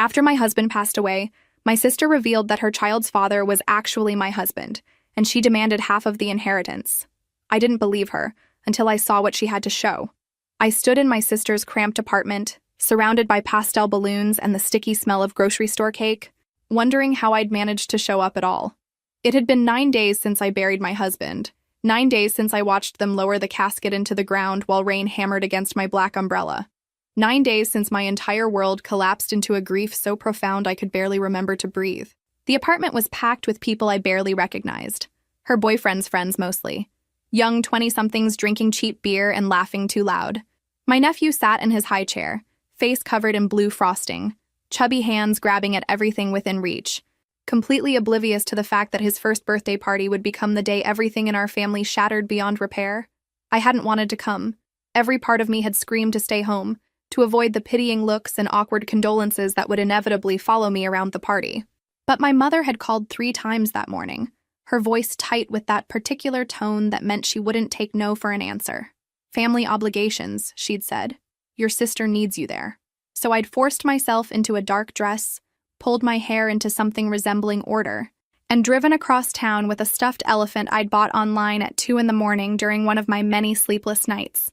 After my husband passed away, my sister revealed that her child's father was actually my husband, and she demanded half of the inheritance. I didn't believe her until I saw what she had to show. I stood in my sister's cramped apartment, surrounded by pastel balloons and the sticky smell of grocery store cake, wondering how I'd managed to show up at all. It had been 9 days since I buried my husband, 9 days since I watched them lower the casket into the ground while rain hammered against my black umbrella. 9 days since my entire world collapsed into a grief so profound I could barely remember to breathe. The apartment was packed with people I barely recognized. Her boyfriend's friends mostly. Young 20-somethings drinking cheap beer and laughing too loud. My nephew sat in his high chair, face covered in blue frosting, chubby hands grabbing at everything within reach, completely oblivious to the fact that his first birthday party would become the day everything in our family shattered beyond repair. I hadn't wanted to come. Every part of me had screamed to stay home, to avoid the pitying looks and awkward condolences that would inevitably follow me around the party. But my mother had called 3 times that morning, her voice tight with that particular tone that meant she wouldn't take no for an answer. Family obligations, she'd said. Your sister needs you there. So I'd forced myself into a dark dress, pulled my hair into something resembling order, and driven across town with a stuffed elephant I'd bought online at 2 a.m. during one of my many sleepless nights.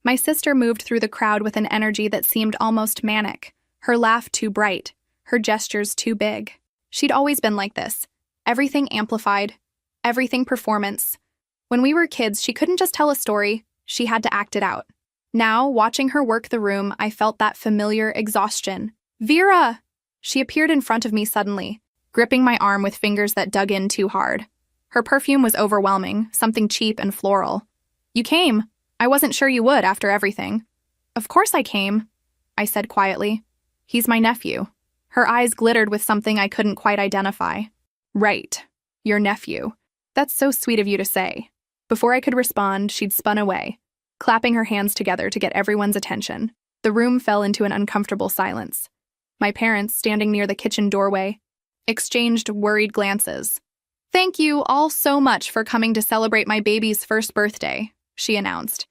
My sister moved through the crowd with an energy that seemed almost manic, her laugh too bright, her gestures too big. She'd always been like this. Everything amplified, everything performance. When we were kids, she couldn't just tell a story, she had to act it out. Now, watching her work the room, I felt that familiar exhaustion. Vera! She appeared in front of me suddenly, gripping my arm with fingers that dug in too hard. Her perfume was overwhelming, something cheap and floral. You came. I wasn't sure you would after everything. Of course I came, I said quietly. He's my nephew. Her eyes glittered with something I couldn't quite identify. Right. Your nephew. That's so sweet of you to say. Before I could respond, she'd spun away, clapping her hands together to get everyone's attention. The room fell into an uncomfortable silence. My parents, standing near the kitchen doorway, exchanged worried glances. Thank you all so much for coming to celebrate my baby's first birthday, she announced.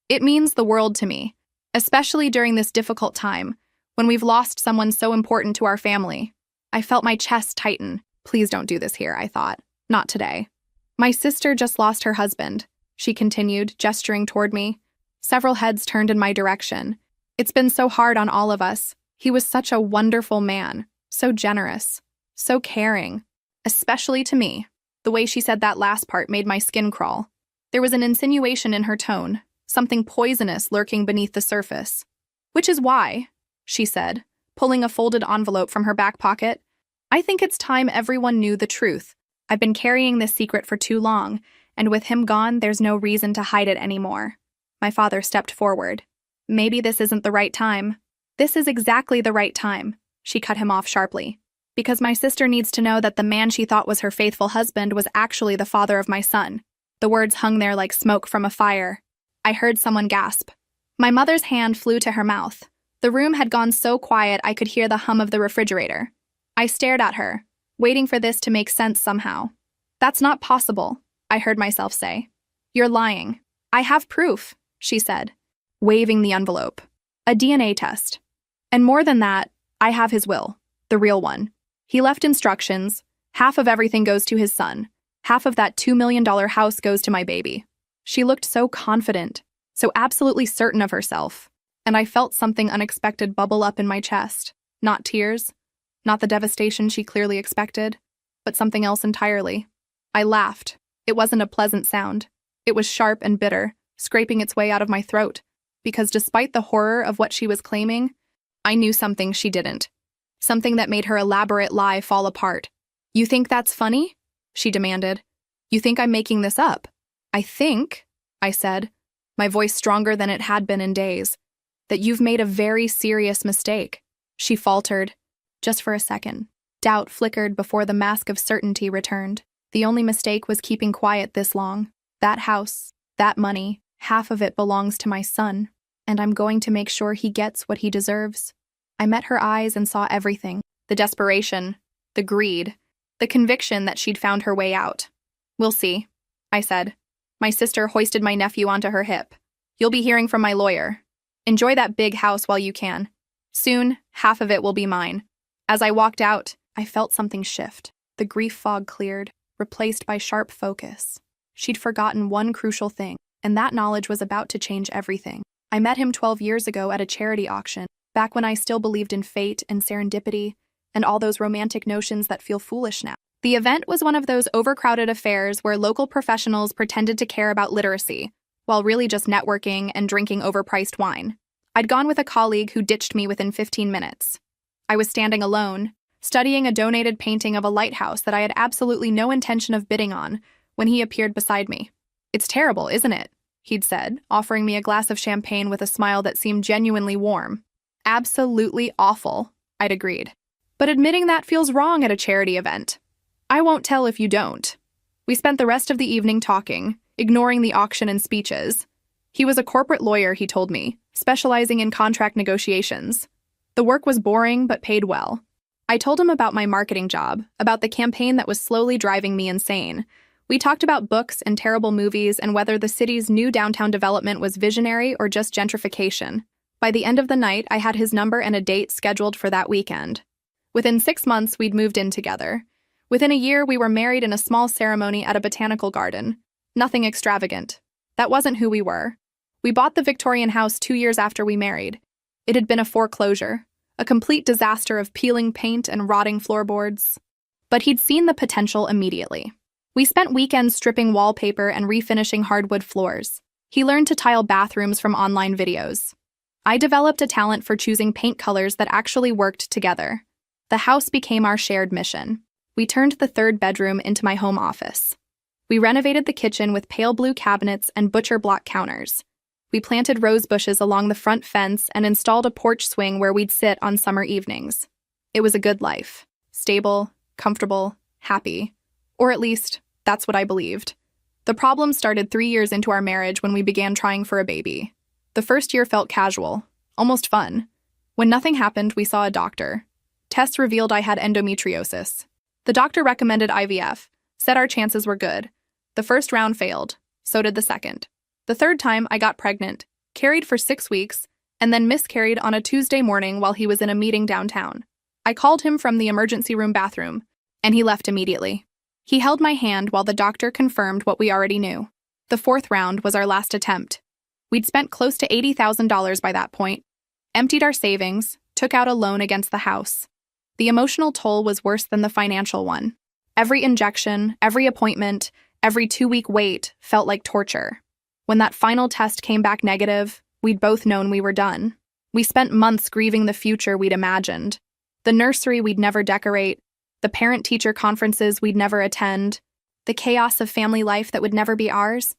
It means the world to me, especially during this difficult time, when we've lost someone so important to our family. I felt my chest tighten. Please don't do this here, I thought. Not today. My sister just lost her husband, she continued, gesturing toward me. Several heads turned in my direction. It's been so hard on all of us. He was such a wonderful man, so generous, so caring, especially to me. The way she said that last part made my skin crawl. There was an insinuation in her tone, something poisonous lurking beneath the surface. Which is why, she said, pulling a folded envelope from her back pocket, I think it's time everyone knew the truth. I've been carrying this secret for too long, and with him gone, there's no reason to hide it anymore. My father stepped forward. Maybe this isn't the right time. This is exactly the right time, she cut him off sharply. Because my sister needs to know that the man she thought was her faithful husband was actually the father of my son. The words hung there like smoke from a fire. I heard someone gasp. My mother's hand flew to her mouth. The room had gone so quiet I could hear the hum of the refrigerator. I stared at her, waiting for this to make sense somehow. That's not possible, I heard myself say. You're lying. I have proof, she said, waving the envelope. A DNA test. And more than that, I have his will, the real one. He left instructions. Half of everything goes to his son. Half of that $2 million house goes to my baby. She looked so confident, so absolutely certain of herself, and I felt something unexpected bubble up in my chest. Not tears, not the devastation she clearly expected, but something else entirely. I laughed. It wasn't a pleasant sound. It was sharp and bitter, scraping its way out of my throat, because despite the horror of what she was claiming, I knew something she didn't. Something that made her elaborate lie fall apart. You think that's funny? She demanded. You think I'm making this up? I think, I said, my voice stronger than it had been in days, that you've made a very serious mistake. She faltered. Just for a second. Doubt flickered before the mask of certainty returned. The only mistake was keeping quiet this long. That house, that money, half of it belongs to my son, and I'm going to make sure he gets what he deserves. I met her eyes and saw everything. The desperation, the greed, the conviction that she'd found her way out. We'll see, I said. My sister hoisted my nephew onto her hip. You'll be hearing from my lawyer. Enjoy that big house while you can. Soon, half of it will be mine. As I walked out, I felt something shift. The grief fog cleared, replaced by sharp focus. She'd forgotten one crucial thing, and that knowledge was about to change everything. I met him 12 years ago at a charity auction, back when I still believed in fate and serendipity, and all those romantic notions that feel foolish now. The event was one of those overcrowded affairs where local professionals pretended to care about literacy, while really just networking and drinking overpriced wine. I'd gone with a colleague who ditched me within 15 minutes. I was standing alone, studying a donated painting of a lighthouse that I had absolutely no intention of bidding on, when he appeared beside me. "It's terrible, isn't it?" he'd said, offering me a glass of champagne with a smile that seemed genuinely warm. "Absolutely awful," I'd agreed. "But admitting that feels wrong at a charity event." "I won't tell if you don't." We spent the rest of the evening talking, ignoring the auction and speeches. He was a corporate lawyer, he told me, specializing in contract negotiations. The work was boring but paid well. I told him about my marketing job, about the campaign that was slowly driving me insane. We talked about books and terrible movies and whether the city's new downtown development was visionary or just gentrification. By the end of the night, I had his number and a date scheduled for that weekend. Within 6 months, we'd moved in together. Within a year, we were married in a small ceremony at a botanical garden. Nothing extravagant. That wasn't who we were. We bought the Victorian house 2 years after we married. It had been a foreclosure, a complete disaster of peeling paint and rotting floorboards. But he'd seen the potential immediately. We spent weekends stripping wallpaper and refinishing hardwood floors. He learned to tile bathrooms from online videos. I developed a talent for choosing paint colors that actually worked together. The house became our shared mission. We turned the third bedroom into my home office. We renovated the kitchen with pale blue cabinets and butcher block counters. We planted rose bushes along the front fence and installed a porch swing where we'd sit on summer evenings. It was a good life. Stable, comfortable, happy. Or at least, that's what I believed. The problem started 3 years into our marriage when we began trying for a baby. The first year felt casual, almost fun. When nothing happened, we saw a doctor. Tests revealed I had endometriosis. The doctor recommended IVF, said our chances were good. The first round failed, so did the second. The third time, I got pregnant, carried for 6 weeks, and then miscarried on a Tuesday morning while he was in a meeting downtown. I called him from the emergency room bathroom, and he left immediately. He held my hand while the doctor confirmed what we already knew. The fourth round was our last attempt. We'd spent close to $80,000 by that point, emptied our savings, took out a loan against the house. The emotional toll was worse than the financial one. Every injection, every appointment, every 2-week wait felt like torture. When that final test came back negative, we'd both known we were done. We spent months grieving the future we'd imagined. The nursery we'd never decorate, the parent-teacher conferences we'd never attend, the chaos of family life that would never be ours.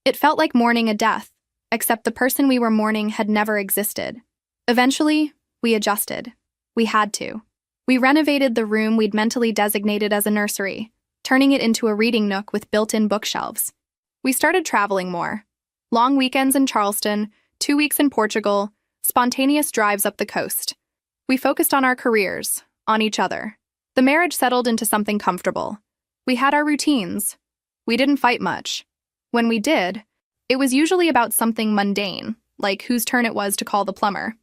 It felt like mourning a death, except the person we were mourning had never existed. Eventually, we adjusted. We had to. We renovated the room we'd mentally designated as a nursery, turning it into a reading nook with built-in bookshelves. We started traveling more. Long weekends in Charleston, 2 weeks in Portugal, spontaneous drives up the coast. We focused on our careers, on each other. The marriage settled into something comfortable. We had our routines. We didn't fight much. When we did, it was usually about something mundane, like whose turn it was to call the plumber.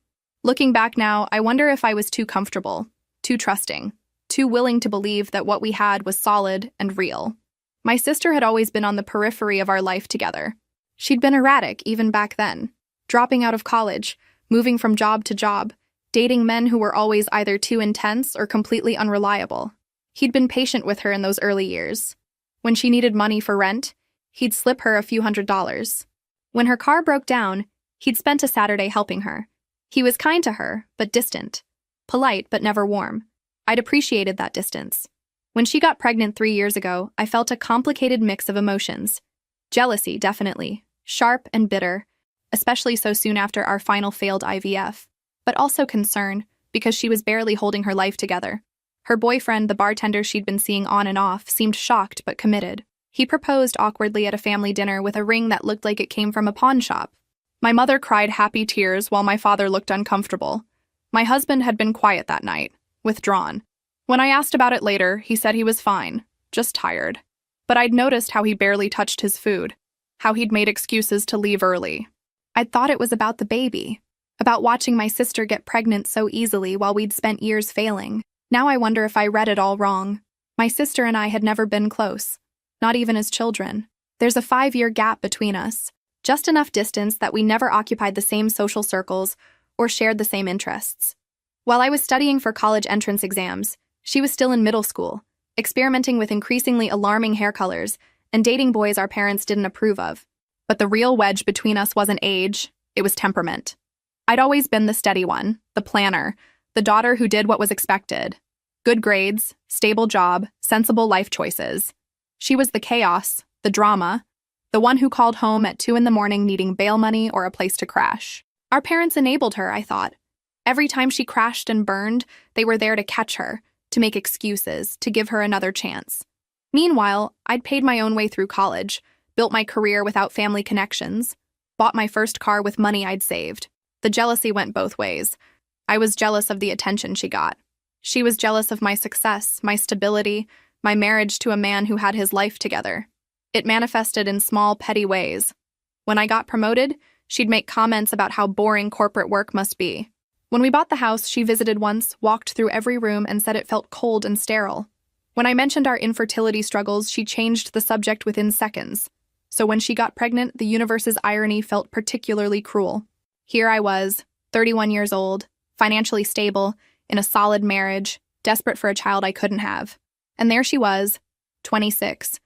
Looking back now, I wonder if I was too comfortable, too trusting, too willing to believe that what we had was solid and real. My sister had always been on the periphery of our life together. She'd been erratic even back then, dropping out of college, moving from job to job, dating men who were always either too intense or completely unreliable. He'd been patient with her in those early years. When she needed money for rent, he'd slip her a few $100s. When her car broke down, he'd spent a Saturday helping her. He was kind to her, but distant. Polite, but never warm. I'd appreciated that distance. When she got pregnant 3 years ago, I felt a complicated mix of emotions. Jealousy, definitely. Sharp and bitter, especially so soon after our final failed IVF. But also concern, because she was barely holding her life together. Her boyfriend, the bartender she'd been seeing on and off, seemed shocked but committed. He proposed awkwardly at a family dinner with a ring that looked like it came from a pawn shop. My mother cried happy tears while my father looked uncomfortable. My husband had been quiet that night, withdrawn. When I asked about it later, he said he was fine, just tired. But I'd noticed how he barely touched his food, how he'd made excuses to leave early. I'd thought it was about the baby, about watching my sister get pregnant so easily while we'd spent years failing. Now I wonder if I read it all wrong. My sister and I had never been close, not even as children. There's a 5-year gap between us, just enough distance that we never occupied the same social circles or shared the same interests. While I was studying for college entrance exams, she was still in middle school, experimenting with increasingly alarming hair colors and dating boys our parents didn't approve of. But the real wedge between us wasn't age, it was temperament. I'd always been the steady one, the planner, the daughter who did what was expected. Good grades, stable job, sensible life choices. She was the chaos, the drama, the one who called home at 2 a.m. needing bail money or a place to crash. Our parents enabled her, I thought. Every time she crashed and burned, they were there to catch her, to make excuses, to give her another chance. Meanwhile, I'd paid my own way through college, built my career without family connections, bought my first car with money I'd saved. The jealousy went both ways. I was jealous of the attention she got. She was jealous of my success, my stability, my marriage to a man who had his life together. It manifested in small, petty ways. When I got promoted, she'd make comments about how boring corporate work must be. When we bought the house she visited once, walked through every room and said it felt cold and sterile. When I mentioned our infertility struggles, she changed the subject within seconds. So when she got pregnant, the universe's irony felt particularly cruel. Here I was, 31 years old, financially stable, in a solid marriage, desperate for a child I couldn't have. And there she was, 26,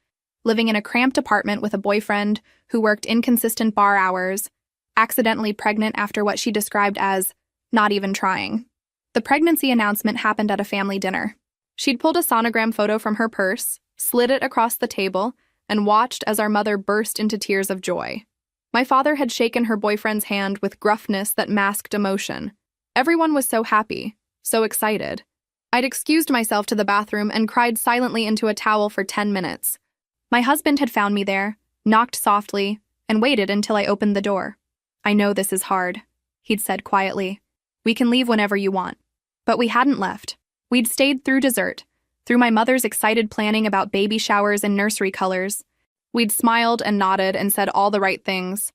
living in a cramped apartment with a boyfriend who worked inconsistent bar hours, accidentally pregnant after what she described as not even trying. The pregnancy announcement happened at a family dinner. She'd pulled a sonogram photo from her purse, slid it across the table, and watched as our mother burst into tears of joy. My father had shaken her boyfriend's hand with gruffness that masked emotion. Everyone was so happy, so excited. I'd excused myself to the bathroom and cried silently into a towel for 10 minutes. My husband had found me there, knocked softly, and waited until I opened the door. "I know this is hard," he'd said quietly. "We can leave whenever you want." But we hadn't left. We'd stayed through dessert, through my mother's excited planning about baby showers and nursery colors. We'd smiled and nodded and said all the right things.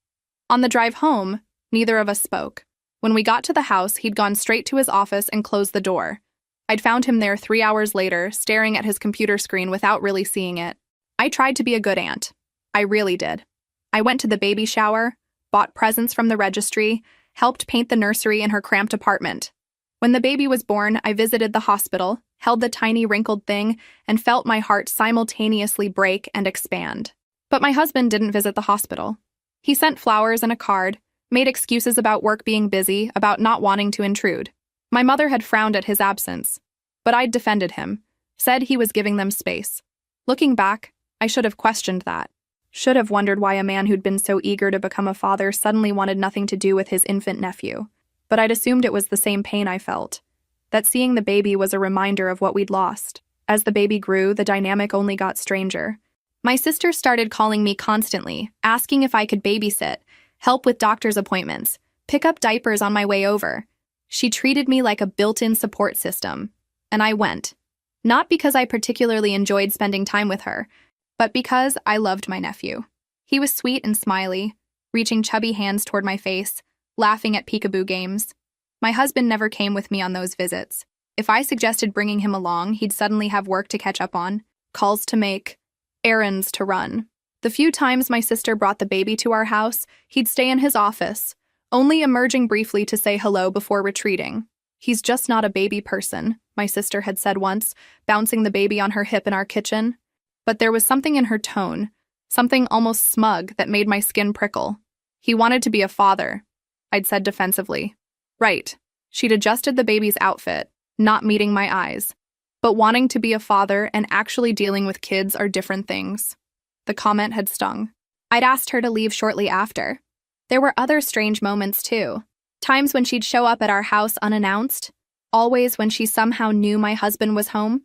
On the drive home, neither of us spoke. When we got to the house, he'd gone straight to his office and closed the door. I'd found him there 3 hours later, staring at his computer screen without really seeing it. I tried to be a good aunt. I really did. I went to the baby shower, bought presents from the registry, helped paint the nursery in her cramped apartment. When the baby was born, I visited the hospital, held the tiny wrinkled thing, and felt my heart simultaneously break and expand. But my husband didn't visit the hospital. He sent flowers and a card, made excuses about work being busy, about not wanting to intrude. My mother had frowned at his absence, but I'd defended him, said he was giving them space. Looking back, I should have questioned that. Should have wondered why a man who'd been so eager to become a father suddenly wanted nothing to do with his infant nephew. But I'd assumed it was the same pain I felt, that seeing the baby was a reminder of what we'd lost. As the baby grew, the dynamic only got stranger. My sister started calling me constantly, asking if I could babysit, help with doctor's appointments, pick up diapers on my way over. She treated me like a built-in support system, and I went. Not because I particularly enjoyed spending time with her, but because I loved my nephew. He was sweet and smiley, reaching chubby hands toward my face, laughing at peekaboo games. My husband never came with me on those visits. If I suggested bringing him along, he'd suddenly have work to catch up on, calls to make, errands to run. The few times my sister brought the baby to our house, he'd stay in his office, only emerging briefly to say hello before retreating. "He's just not a baby person," my sister had said once, bouncing the baby on her hip in our kitchen. But there was something in her tone, something almost smug that made my skin prickle. "He wanted to be a father," I'd said defensively. Right. She'd adjusted the baby's outfit, not meeting my eyes. But wanting to be a father and actually dealing with kids are different things. The comment had stung. I'd asked her to leave shortly after. There were other strange moments, too. Times when she'd show up at our house unannounced, always when she somehow knew my husband was home.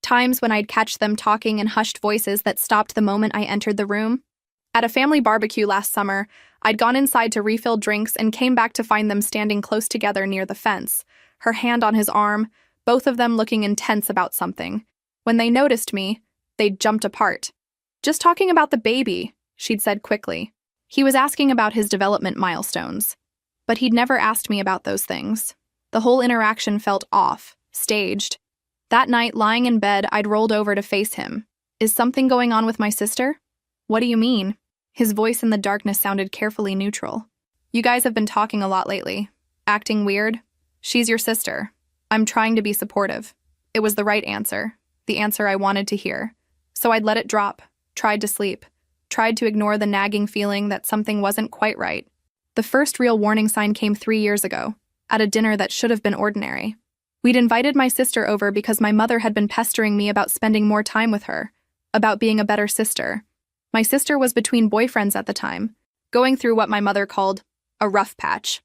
Times when I'd catch them talking in hushed voices that stopped the moment I entered the room. At a family barbecue last summer, I'd gone inside to refill drinks and came back to find them standing close together near the fence, her hand on his arm, both of them looking intense about something. When they noticed me, they'd jumped apart. "Just talking about the baby," she'd said quickly. He was asking about his development milestones. But he'd never asked me about those things. The whole interaction felt off, staged. That night, lying in bed, I'd rolled over to face him. Is something going on with my sister? What do you mean? His voice in the darkness sounded carefully neutral. You guys have been talking a lot lately. Acting weird? She's your sister. I'm trying to be supportive. It was the right answer. The answer I wanted to hear. So I'd let it drop, tried to sleep, tried to ignore the nagging feeling that something wasn't quite right. The first real warning sign came 3 years ago, at a dinner that should have been ordinary. We'd invited my sister over because my mother had been pestering me about spending more time with her, about being a better sister. My sister was between boyfriends at the time, going through what my mother called a rough patch.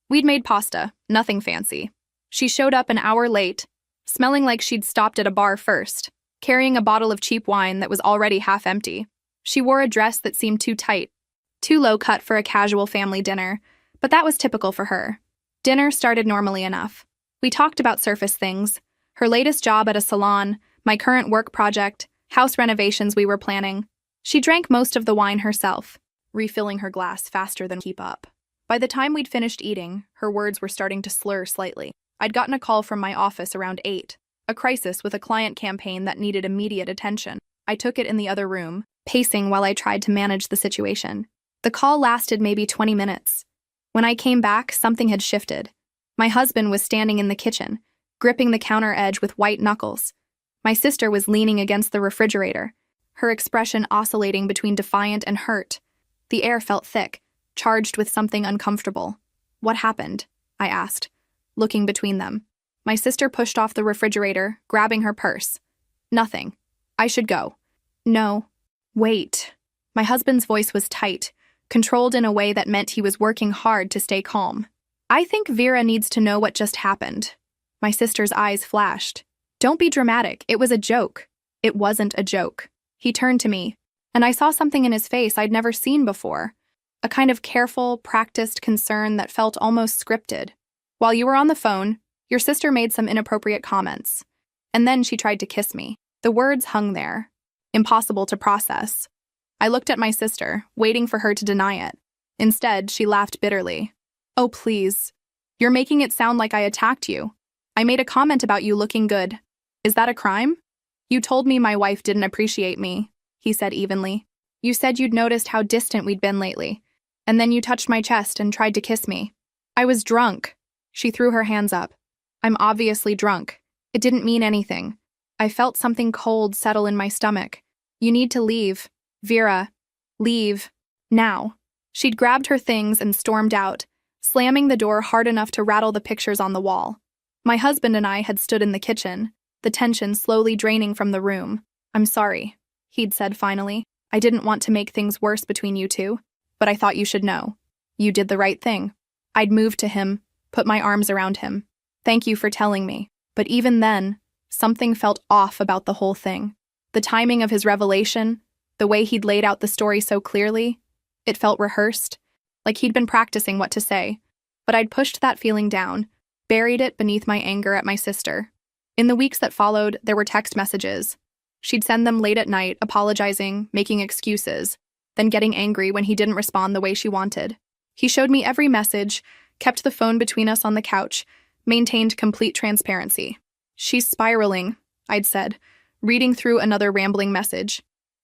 We'd made pasta, nothing fancy. She showed up an hour late, smelling like she'd stopped at a bar first, carrying a bottle of cheap wine that was already half empty. She wore a dress that seemed too tight, too low cut for a casual family dinner, but that was typical for her. Dinner started normally enough. We talked about surface things, her latest job at a salon, my current work project, house renovations we were planning. She drank most of the wine herself, refilling her glass faster than keep up. By the time we'd finished eating, her words were starting to slur slightly. I'd gotten a call from my office around 8, a crisis with a client campaign that needed immediate attention. I took it in the other room, pacing while I tried to manage the situation. The call lasted maybe 20 minutes. When I came back, something had shifted. My husband was standing in the kitchen, gripping the counter edge with white knuckles. My sister was leaning against the refrigerator, her expression oscillating between defiant and hurt. The air felt thick, charged with something uncomfortable. What happened? I asked, looking between them. My sister pushed off the refrigerator, grabbing her purse. Nothing. I should go. No. Wait. My husband's voice was tight, controlled in a way that meant he was working hard to stay calm. I think Vera needs to know what just happened. My sister's eyes flashed. Don't be dramatic. It was a joke. It wasn't a joke. He turned to me, and I saw something in his face I'd never seen before. A kind of careful, practiced concern that felt almost scripted. While you were on the phone, your sister made some inappropriate comments. And then she tried to kiss me. The words hung there, impossible to process. I looked at my sister, waiting for her to deny it. Instead, she laughed bitterly. Oh, please. You're making it sound like I attacked you. I made a comment about you looking good. Is that a crime? You told me my wife didn't appreciate me, he said evenly. You said you'd noticed how distant we'd been lately. And then you touched my chest and tried to kiss me. I was drunk. She threw her hands up. I'm obviously drunk. It didn't mean anything. I felt something cold settle in my stomach. You need to leave. Vera. Leave. Now. She'd grabbed her things and stormed out, slamming the door hard enough to rattle the pictures on the wall. My husband and I had stood in the kitchen, the tension slowly draining from the room. I'm sorry, he'd said finally. I didn't want to make things worse between you two, but I thought you should know. You did the right thing. I'd moved to him, put my arms around him. Thank you for telling me. But even then, something felt off about the whole thing. The timing of his revelation, the way he'd laid out the story so clearly, it felt rehearsed, like he'd been practicing what to say. But I'd pushed that feeling down, buried it beneath my anger at my sister. In the weeks that followed, there were text messages. She'd send them late at night, apologizing, making excuses, then getting angry when he didn't respond the way she wanted. He showed me every message, kept the phone between us on the couch, maintained complete transparency. She's spiraling, I'd said, reading through another rambling message.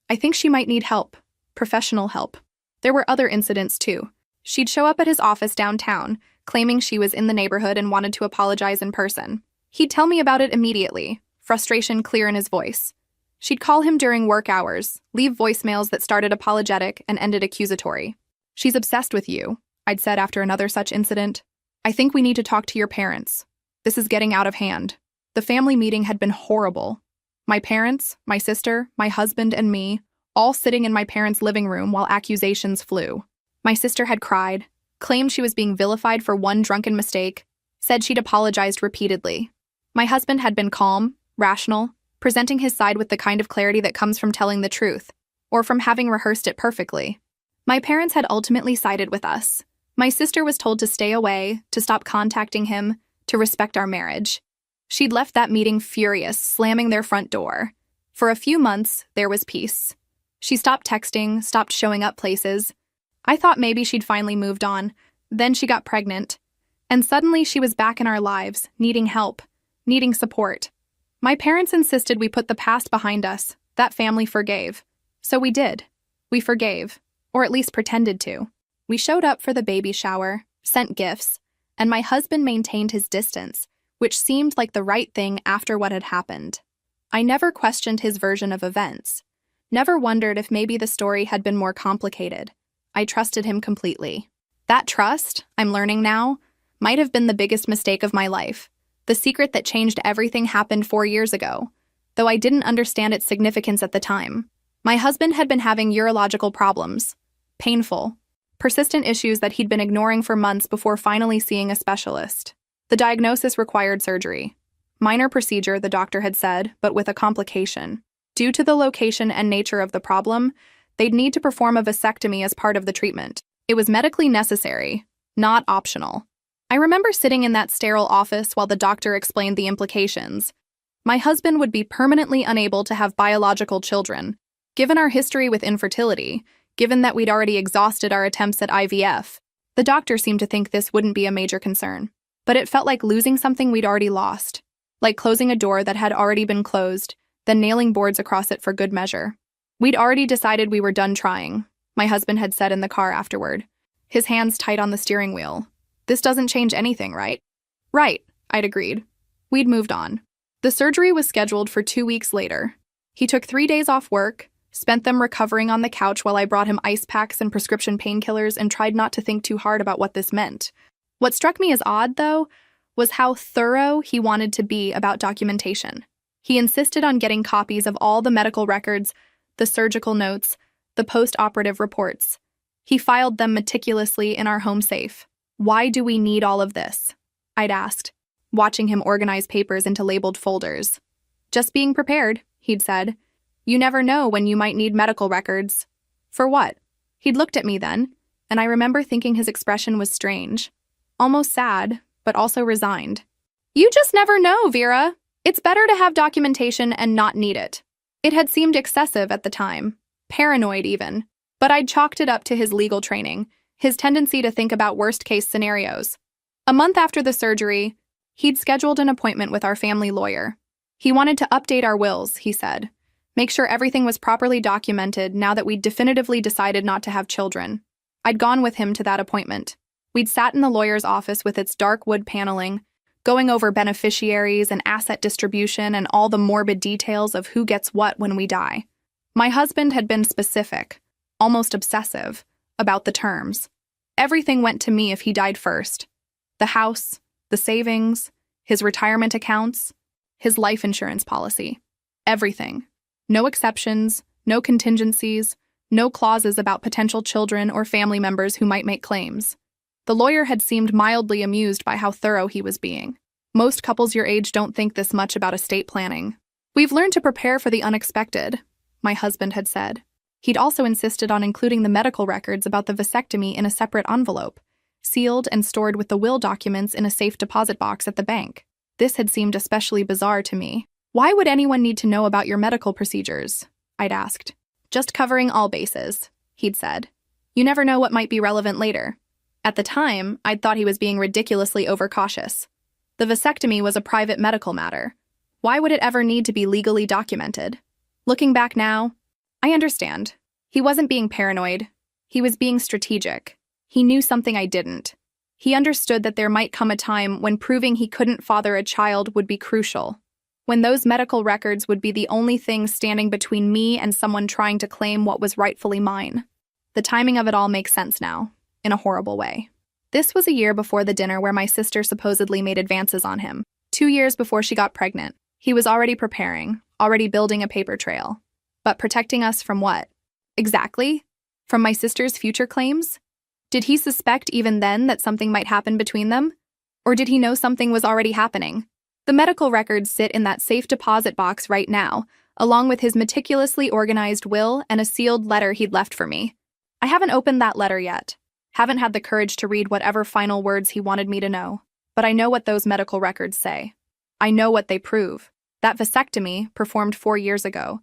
I think she might need help, professional help. There were other incidents too. She'd show up at his office downtown, claiming she was in the neighborhood and wanted to apologize in person. He'd tell me about it immediately, frustration clear in his voice. She'd call him during work hours, leave voicemails that started apologetic and ended accusatory. She's obsessed with you, I'd said after another such incident. I think we need to talk to your parents. This is getting out of hand. The family meeting had been horrible. My parents, my sister, my husband, and me, all sitting in my parents' living room while accusations flew. My sister had cried, claimed she was being vilified for one drunken mistake, said she'd apologized repeatedly. My husband had been calm, rational, presenting his side with the kind of clarity that comes from telling the truth, or from having rehearsed it perfectly. My parents had ultimately sided with us. My sister was told to stay away, to stop contacting him, to respect our marriage. She'd left that meeting furious, slamming their front door. For a few months, there was peace. She stopped texting, stopped showing up places. I thought maybe she'd finally moved on. Then she got pregnant. And suddenly she was back in our lives, needing help, needing support. My parents insisted we put the past behind us. That family forgave. So we did. We forgave, or at least pretended to. We showed up for the baby shower, sent gifts, and my husband maintained his distance, which seemed like the right thing after what had happened. I never questioned his version of events. Never wondered if maybe the story had been more complicated. I trusted him completely. That trust, I'm learning now, might have been the biggest mistake of my life. The secret that changed everything happened 4 years ago, though I didn't understand its significance at the time. My husband had been having urological problems. Painful, persistent issues that he'd been ignoring for months before finally seeing a specialist. The diagnosis required surgery. Minor procedure, the doctor had said, but with a complication. Due to the location and nature of the problem, they'd need to perform a vasectomy as part of the treatment. It was medically necessary, not optional. I remember sitting in that sterile office while the doctor explained the implications. My husband would be permanently unable to have biological children, given our history with infertility, given that we'd already exhausted our attempts at IVF. The doctor seemed to think this wouldn't be a major concern, but it felt like losing something we'd already lost, like closing a door that had already been closed, then nailing boards across it for good measure. We'd already decided we were done trying, my husband had said in the car afterward, his hands tight on the steering wheel. This doesn't change anything, right? Right, I'd agreed. We'd moved on. The surgery was scheduled for 2 weeks later. He took 3 days off work, spent them recovering on the couch while I brought him ice packs and prescription painkillers and tried not to think too hard about what this meant. What struck me as odd, though, was how thorough he wanted to be about documentation. He insisted on getting copies of all the medical records, the surgical notes, the post-operative reports. He filed them meticulously in our home safe. Why do we need all of this? I'd asked, watching him organize papers into labeled folders. Just being prepared, he'd said. You never know when you might need medical records. For what? He'd looked at me then, and I remember thinking his expression was strange. Almost sad, but also resigned. You just never know, Vera. It's better to have documentation and not need it. It had seemed excessive at the time, paranoid even, but I'd chalked it up to his legal training, his tendency to think about worst-case scenarios. A month after the surgery, he'd scheduled an appointment with our family lawyer. He wanted to update our wills, he said, make sure everything was properly documented now that we'd definitively decided not to have children. I'd gone with him to that appointment. We'd sat in the lawyer's office with its dark wood paneling, going over beneficiaries and asset distribution and all the morbid details of who gets what when we die. My husband had been specific, almost obsessive, about the terms. Everything went to me if he died first. The house, the savings, his retirement accounts, his life insurance policy. Everything. No exceptions, no contingencies, no clauses about potential children or family members who might make claims. The lawyer had seemed mildly amused by how thorough he was being. Most couples your age don't think this much about estate planning. We've learned to prepare for the unexpected, my husband had said. He'd also insisted on including the medical records about the vasectomy in a separate envelope, sealed and stored with the will documents in a safe deposit box at the bank. This had seemed especially bizarre to me. Why would anyone need to know about your medical procedures? I'd asked. Just covering all bases, he'd said. You never know what might be relevant later. At the time, I'd thought he was being ridiculously overcautious. The vasectomy was a private medical matter. Why would it ever need to be legally documented? Looking back now, I understand. He wasn't being paranoid. He was being strategic. He knew something I didn't. He understood that there might come a time when proving he couldn't father a child would be crucial, when those medical records would be the only thing standing between me and someone trying to claim what was rightfully mine. The timing of it all makes sense now, in a horrible way. This was a year before the dinner where my sister supposedly made advances on him. 2 years before she got pregnant. He was already preparing, already building a paper trail. But protecting us from what? Exactly? From my sister's future claims? Did he suspect even then that something might happen between them? Or did he know something was already happening? The medical records sit in that safe deposit box right now, along with his meticulously organized will and a sealed letter he'd left for me. I haven't opened that letter yet. Haven't had the courage to read whatever final words he wanted me to know. But I know what those medical records say. I know what they prove. That vasectomy, performed 4 years ago,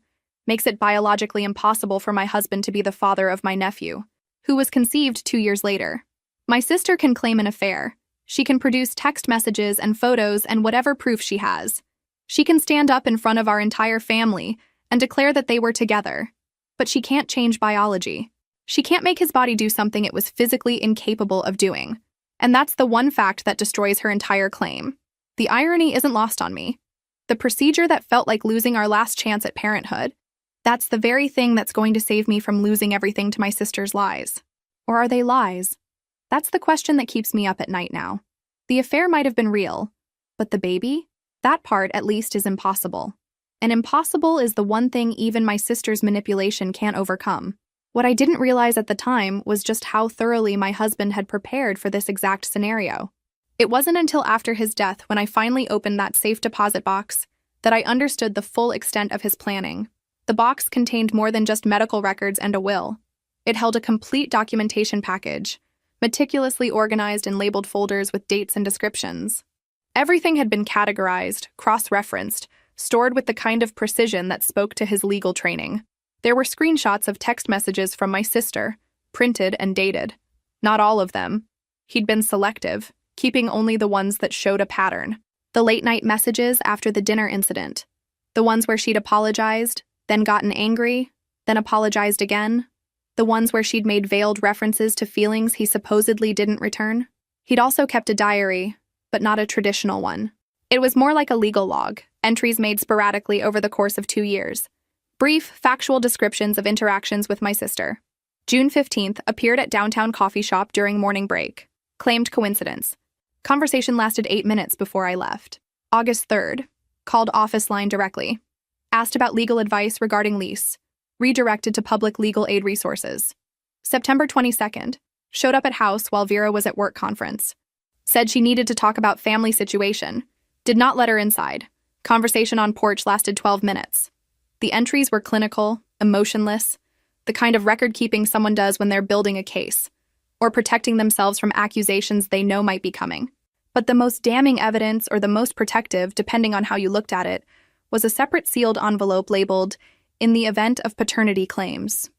makes it biologically impossible for my husband to be the father of my nephew, who was conceived 2 years later. My sister can claim an affair. She can produce text messages and photos and whatever proof she has. She can stand up in front of our entire family and declare that they were together. But she can't change biology. She can't make his body do something it was physically incapable of doing. And that's the one fact that destroys her entire claim. The irony isn't lost on me. The procedure that felt like losing our last chance at parenthood, that's the very thing that's going to save me from losing everything to my sister's lies. Or are they lies? That's the question that keeps me up at night now. The affair might have been real, but the baby? That part, at least, is impossible. And impossible is the one thing even my sister's manipulation can't overcome. What I didn't realize at the time was just how thoroughly my husband had prepared for this exact scenario. It wasn't until after his death, when I finally opened that safe deposit box, that I understood the full extent of his planning. The box contained more than just medical records and a will. It held a complete documentation package, meticulously organized in labeled folders with dates and descriptions. Everything had been categorized, cross-referenced, stored with the kind of precision that spoke to his legal training. There were screenshots of text messages from my sister, printed and dated. Not all of them. He'd been selective, keeping only the ones that showed a pattern. The late-night messages after the dinner incident. The ones where she'd apologized, then gotten angry, then apologized again. The ones where she'd made veiled references to feelings he supposedly didn't return. He'd also kept a diary, but not a traditional one. It was more like a legal log, entries made sporadically over the course of 2 years. Brief, factual descriptions of interactions with my sister. June 15th, appeared at downtown coffee shop during morning break. Claimed coincidence. Conversation lasted 8 minutes before I left. August 3rd, called office line directly. Asked about legal advice regarding lease. Redirected to public legal aid resources. September 22nd, showed up at house while Vera was at work conference. Said she needed to talk about family situation. Did not let her inside. Conversation on porch lasted 12 minutes. The entries were clinical, emotionless, the kind of record-keeping someone does when they're building a case, or protecting themselves from accusations they know might be coming. But the most damning evidence, or the most protective, depending on how you looked at it, was a separate sealed envelope labeled, "In the event of paternity claims."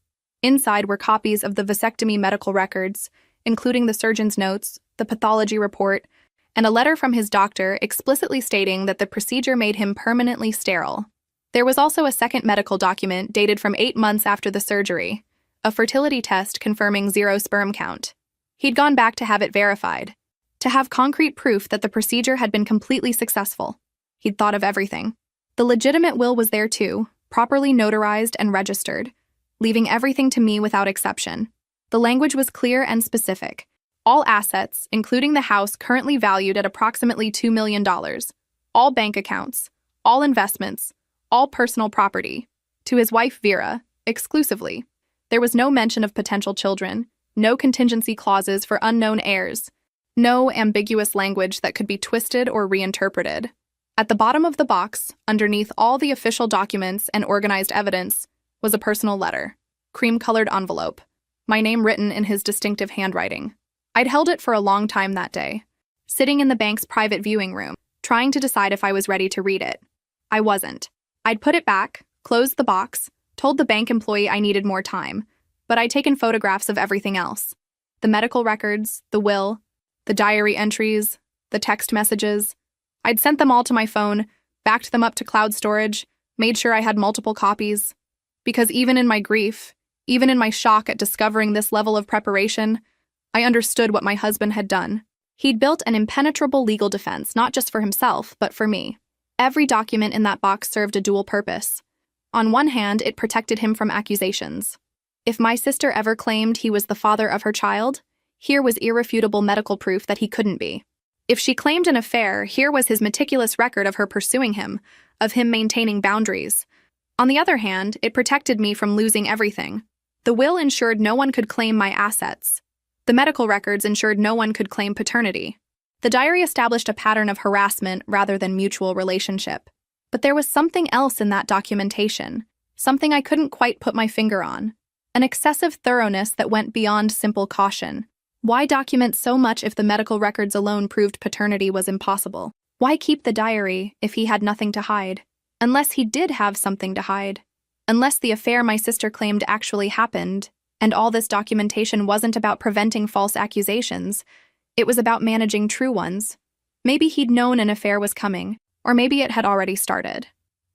Inside were copies of the vasectomy medical records, including the surgeon's notes, the pathology report, and a letter from his doctor explicitly stating that the procedure made him permanently sterile. There was also a second medical document dated from 8 months after the surgery, a fertility test confirming 0 sperm count. He'd gone back to have it verified, to have concrete proof that the procedure had been completely successful. He'd thought of everything. The legitimate will was there too, properly notarized and registered, leaving everything to me without exception. The language was clear and specific. All assets, including the house currently valued at approximately $2 million, all bank accounts, all investments, all personal property, to his wife Vera, exclusively. There was no mention of potential children, no contingency clauses for unknown heirs, no ambiguous language that could be twisted or reinterpreted. At the bottom of the box, underneath all the official documents and organized evidence, was a personal letter, cream-colored envelope, my name written in his distinctive handwriting. I'd held it for a long time that day, sitting in the bank's private viewing room, trying to decide if I was ready to read it. I wasn't. I'd put it back, closed the box, told the bank employee I needed more time, but I'd taken photographs of everything else. The medical records, the will, the diary entries, the text messages. I'd sent them all to my phone, backed them up to cloud storage, made sure I had multiple copies. Because even in my grief, even in my shock at discovering this level of preparation, I understood what my husband had done. He'd built an impenetrable legal defense, not just for himself, but for me. Every document in that box served a dual purpose. On one hand, it protected him from accusations. If my sister ever claimed he was the father of her child, here was irrefutable medical proof that he couldn't be. If she claimed an affair, here was his meticulous record of her pursuing him, of him maintaining boundaries. On the other hand, it protected me from losing everything. The will ensured no one could claim my assets. The medical records ensured no one could claim paternity. The diary established a pattern of harassment rather than mutual relationship. But there was something else in that documentation, something I couldn't quite put my finger on. An excessive thoroughness that went beyond simple caution. Why document so much if the medical records alone proved paternity was impossible? Why keep the diary if he had nothing to hide? Unless he did have something to hide. Unless the affair my sister claimed actually happened, and all this documentation wasn't about preventing false accusations, it was about managing true ones. Maybe he'd known an affair was coming, Or maybe it had already started.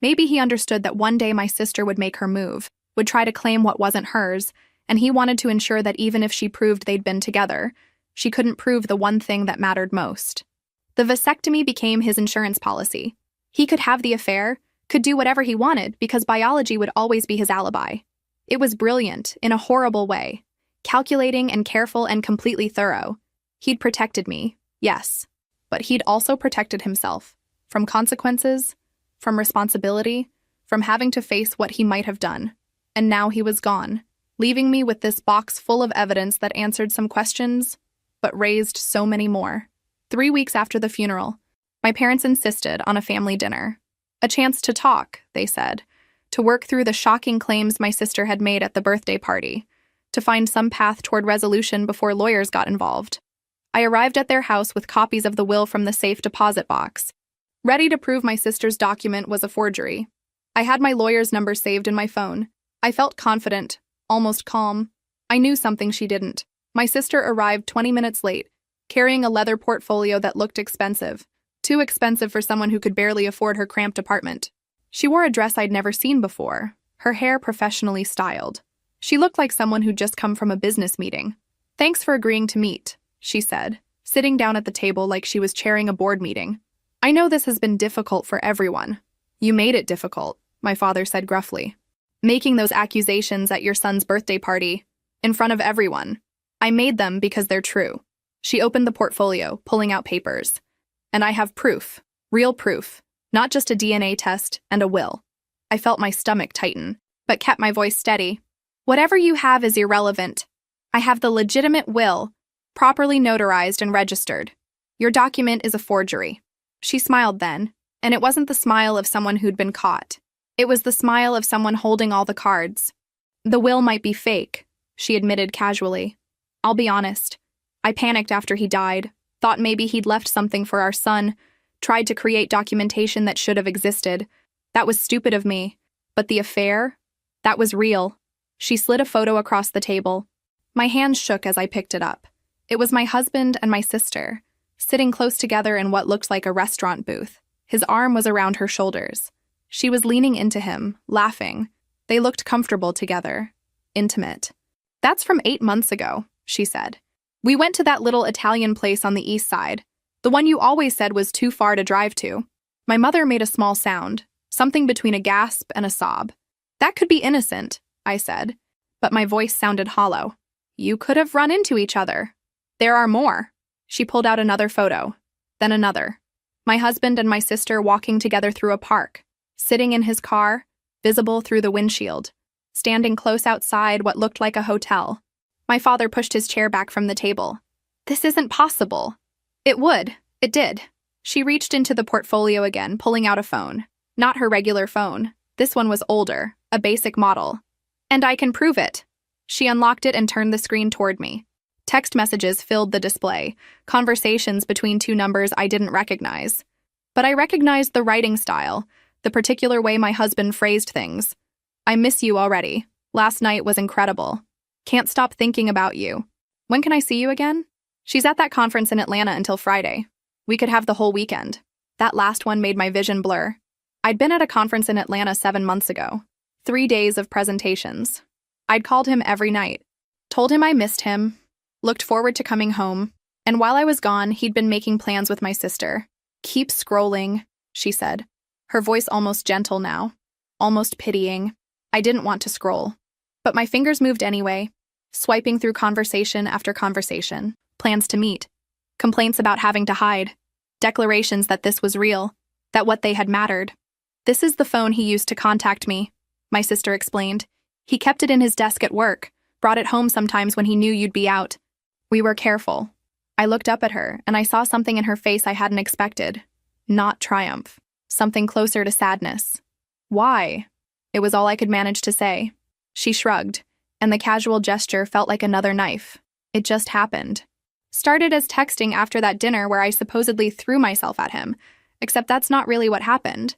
Maybe he understood that one day my sister would make her move, would try to claim what wasn't hers, and he wanted to ensure that even if she proved they'd been together, she couldn't prove the one thing that mattered most. The vasectomy became his insurance policy. He could have the affair, could do whatever he wanted because biology would always be his alibi. It was brilliant, in a horrible way. Calculating and careful and completely thorough. He'd protected me, yes, but he'd also protected himself. From consequences, from responsibility, from having to face what he might have done. And now he was gone, leaving me with this box full of evidence that answered some questions, but raised so many more. 3 weeks after the funeral, my parents insisted on a family dinner. A chance to talk, they said, to work through the shocking claims my sister had made at the birthday party, to find some path toward resolution before lawyers got involved. I arrived at their house with copies of the will from the safe deposit box, ready to prove my sister's document was a forgery. I had my lawyer's number saved in my phone. I felt confident, almost calm. I knew something she didn't. My sister arrived 20 minutes late, carrying a leather portfolio that looked expensive. Too expensive for someone who could barely afford her cramped apartment. She wore a dress I'd never seen before, her hair professionally styled. She looked like someone who'd just come from a business meeting. "Thanks for agreeing to meet," she said, sitting down at the table like she was chairing a board meeting. "I know this has been difficult for everyone." "You made it difficult," my father said gruffly. "Making those accusations at your son's birthday party, in front of everyone. I made them because they're true." She opened the portfolio, pulling out papers. "And I have proof, real proof, not just a DNA test and a will." I felt my stomach tighten, but kept my voice steady. "Whatever you have is irrelevant. I have the legitimate will, properly notarized and registered. Your document is a forgery." She smiled then, and it wasn't the smile of someone who'd been caught. It was the smile of someone holding all the cards. "The will might be fake," she admitted casually. "I'll be honest. I panicked after he died. Thought maybe he'd left something for our son, tried to create documentation that should have existed. That was stupid of me. But the affair? That was real." She slid a photo across the table. My hands shook as I picked it up. It was my husband and my sister, sitting close together in what looked like a restaurant booth. His arm was around her shoulders. She was leaning into him, laughing. They looked comfortable together. Intimate. "That's from 8 months ago," she said. "We went to that little Italian place on the east side, the one you always said was too far to drive to." My mother made a small sound, something between a gasp and a sob. "That could be innocent," I said, but my voice sounded hollow. "You could have run into each other. There are more." She pulled out another photo, then another. My husband and my sister walking together through a park, sitting in his car, visible through the windshield, standing close outside what looked like a hotel. My father pushed his chair back from the table. "This isn't possible." "It would. It did." She reached into the portfolio again, pulling out a phone. Not her regular phone. This one was older, a basic model. "And I can prove it." She unlocked it and turned the screen toward me. Text messages filled the display, conversations between two numbers I didn't recognize. But I recognized the writing style, the particular way my husband phrased things. "I miss you already. Last night was incredible. Can't stop thinking about you. When can I see you again?" "She's at that conference in Atlanta until Friday. We could have the whole weekend." That last one made my vision blur. I'd been at a conference in Atlanta 7 months ago. 3 days of presentations. I'd called him every night. Told him I missed him. Looked forward to coming home. And while I was gone, he'd been making plans with my sister. "Keep scrolling," she said. Her voice almost gentle now. Almost pitying. I didn't want to scroll. But my fingers moved anyway, swiping through conversation after conversation. Plans to meet. Complaints about having to hide. Declarations that this was real. That what they had mattered. "This is the phone he used to contact me," my sister explained. "He kept it in his desk at work, brought it home sometimes when he knew you'd be out." We were careful. I looked up at her, and I saw something in her face I hadn't expected. Not triumph. Something closer to sadness. "Why?" It was all I could manage to say. She shrugged, and the casual gesture felt like another knife. "It just happened." Started as texting after that dinner where I supposedly threw myself at him, except that's not really what happened.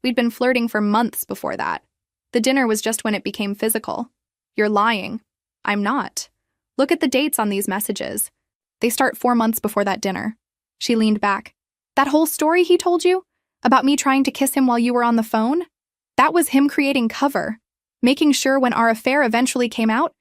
We'd been flirting for months before that. The dinner was just when it became physical. "You're lying." "I'm not. Look at the dates on these messages. They start 4 months before that dinner." She leaned back. "That whole story he told you? About me trying to kiss him while you were on the phone? That was him creating cover, making sure when our affair eventually came out,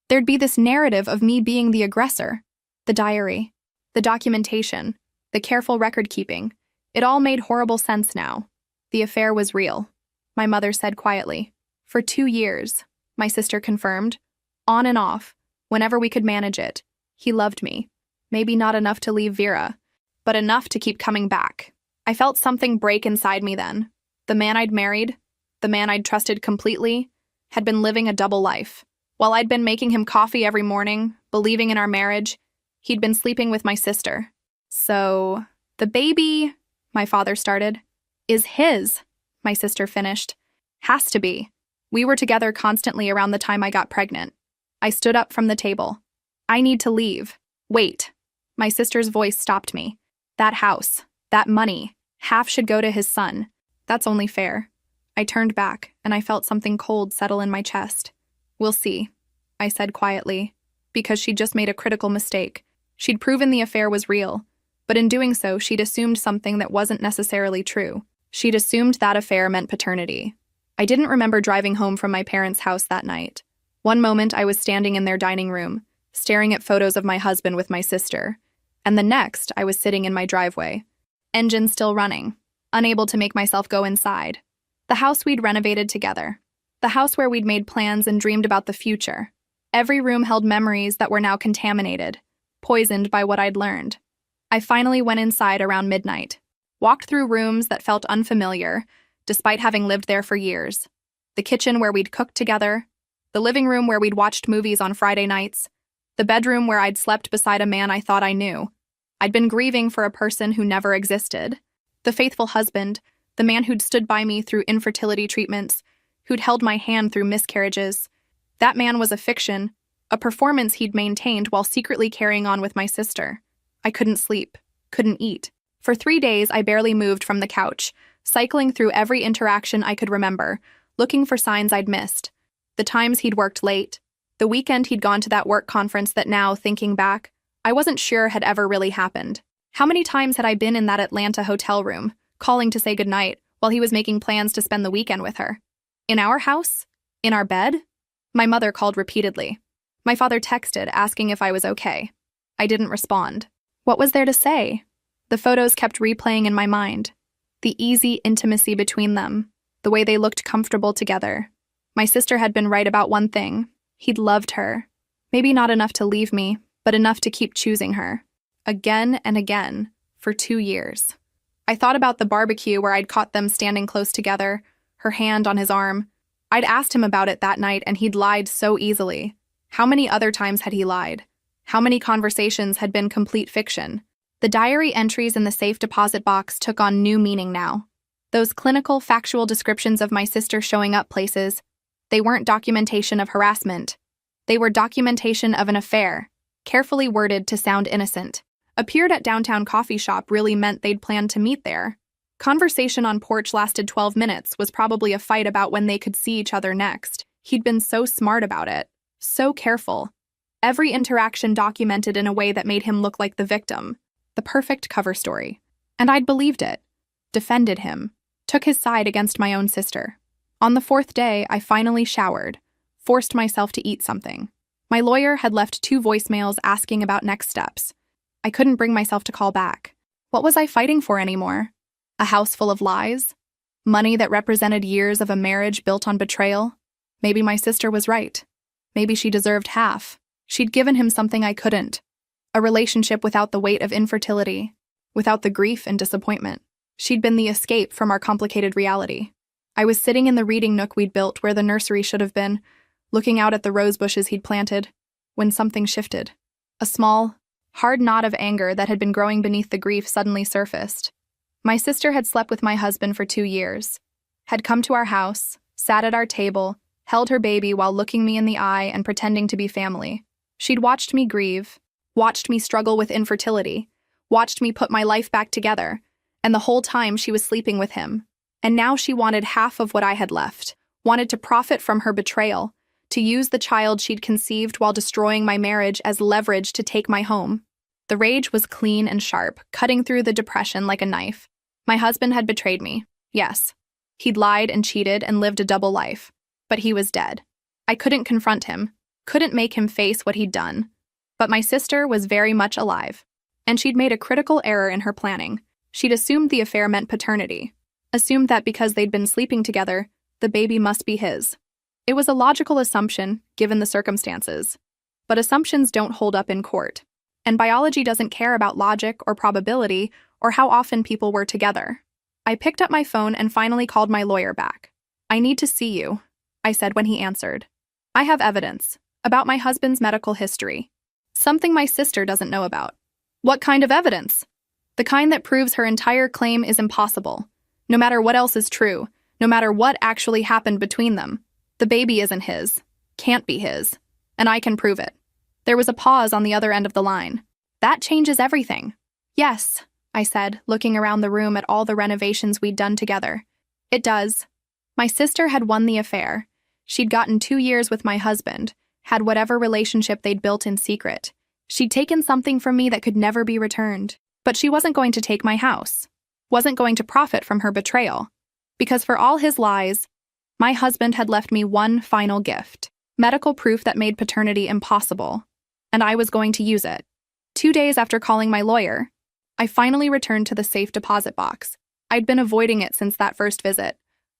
there'd be this narrative of me being the aggressor. The diary, the documentation, the careful record-keeping. It all made horrible sense now. The affair was real, my mother said quietly. For 2 years, my sister confirmed. On and off, whenever we could manage it. He loved me. Maybe not enough to leave Vera, but enough to keep coming back. I felt something break inside me then. The man I'd married, the man I'd trusted completely, had been living a double life. While I'd been making him coffee every morning, believing in our marriage, he'd been sleeping with my sister. So, the baby, my father started, is his, my sister finished. Has to be. We were together constantly around the time I got pregnant. I stood up from the table. I need to leave. Wait. My sister's voice stopped me. That house, that money, half should go to his son. That's only fair. I turned back, and I felt something cold settle in my chest. We'll see, I said quietly, because she'd just made a critical mistake. She'd proven the affair was real, but in doing so, she'd assumed something that wasn't necessarily true. She'd assumed that affair meant paternity. I didn't remember driving home from my parents' house that night. One moment I was standing in their dining room, staring at photos of my husband with my sister, and the next I was sitting in my driveway, engine still running, unable to make myself go inside. The house we'd renovated together. The house where we'd made plans and dreamed about the future. Every room held memories that were now contaminated, poisoned by what I'd learned. I finally went inside around midnight, walked through rooms that felt unfamiliar, despite having lived there for years. The kitchen where we'd cooked together, the living room where we'd watched movies on Friday nights, the bedroom where I'd slept beside a man I thought I knew. I'd been grieving for a person who never existed. The faithful husband, the man who'd stood by me through infertility treatments, who'd held my hand through miscarriages. That man was a fiction, a performance he'd maintained while secretly carrying on with my sister. I couldn't sleep, couldn't eat. For 3 days, I barely moved from the couch, cycling through every interaction I could remember, looking for signs I'd missed. The times he'd worked late, the weekend he'd gone to that work conference that now, thinking back, I wasn't sure had ever really happened. How many times had I been in that Atlanta hotel room, calling to say goodnight, while he was making plans to spend the weekend with her? In our house? In our bed? My mother called repeatedly. My father texted, asking if I was okay. I didn't respond. What was there to say? The photos kept replaying in my mind. The easy intimacy between them, the way they looked comfortable together. My sister had been right about one thing. He'd loved her. Maybe not enough to leave me, but enough to keep choosing her. Again and again, for 2 years. I thought about the barbecue where I'd caught them standing close together, her hand on his arm. I'd asked him about it that night, and he'd lied so easily. How many other times had he lied? How many conversations had been complete fiction? The diary entries in the safe deposit box took on new meaning now. Those clinical, factual descriptions of my sister showing up places, they weren't documentation of harassment. They were documentation of an affair, carefully worded to sound innocent. Appeared at downtown coffee shop really meant they'd planned to meet there. Conversation on porch lasted 12 minutes was probably a fight about when they could see each other next. He'd been so smart about it, so careful. Every interaction documented in a way that made him look like the victim. The perfect cover story. And I'd believed it. Defended him. Took his side against my own sister. On the 4th day, I finally showered. Forced myself to eat something. My lawyer had left 2 voicemails asking about next steps. I couldn't bring myself to call back. What was I fighting for anymore? A house full of lies? Money that represented years of a marriage built on betrayal? Maybe my sister was right. Maybe she deserved half. She'd given him something I couldn't. A relationship without the weight of infertility, without the grief and disappointment. She'd been the escape from our complicated reality. I was sitting in the reading nook we'd built where the nursery should have been, looking out at the rose bushes he'd planted, when something shifted. A small, hard knot of anger that had been growing beneath the grief suddenly surfaced. My sister had slept with my husband for 2 years, had come to our house, sat at our table, held her baby while looking me in the eye and pretending to be family. She'd watched me grieve, watched me struggle with infertility, watched me put my life back together, and the whole time she was sleeping with him. And now she wanted half of what I had left, wanted to profit from her betrayal, to use the child she'd conceived while destroying my marriage as leverage to take my home. The rage was clean and sharp, cutting through the depression like a knife. My husband had betrayed me. Yes. He'd lied and cheated and lived a double life. But he was dead. I couldn't confront him, couldn't make him face what he'd done. But my sister was very much alive. And she'd made a critical error in her planning. She'd assumed the affair meant paternity. Assumed that because they'd been sleeping together, the baby must be his. It was a logical assumption, given the circumstances. But assumptions don't hold up in court. And biology doesn't care about logic or probability or how often people were together. I picked up my phone and finally called my lawyer back. "I need to see you," I said when he answered. "I have evidence about my husband's medical history. Something my sister doesn't know about." "What kind of evidence?" "The kind that proves her entire claim is impossible. No matter what else is true, no matter what actually happened between them, the baby isn't his, can't be his, and I can prove it." There was a pause on the other end of the line. "That changes everything." "Yes," I said, looking around the room at all the renovations we'd done together. "It does." My sister had won the affair. She'd gotten 2 years with my husband, had whatever relationship they'd built in secret. She'd taken something from me that could never be returned. But she wasn't going to take my house. Wasn't going to profit from her betrayal. Because for all his lies, my husband had left me one final gift. Medical proof that made paternity impossible. And I was going to use it. 2 days after calling my lawyer, I finally returned to the safe deposit box. I'd been avoiding it since that first visit,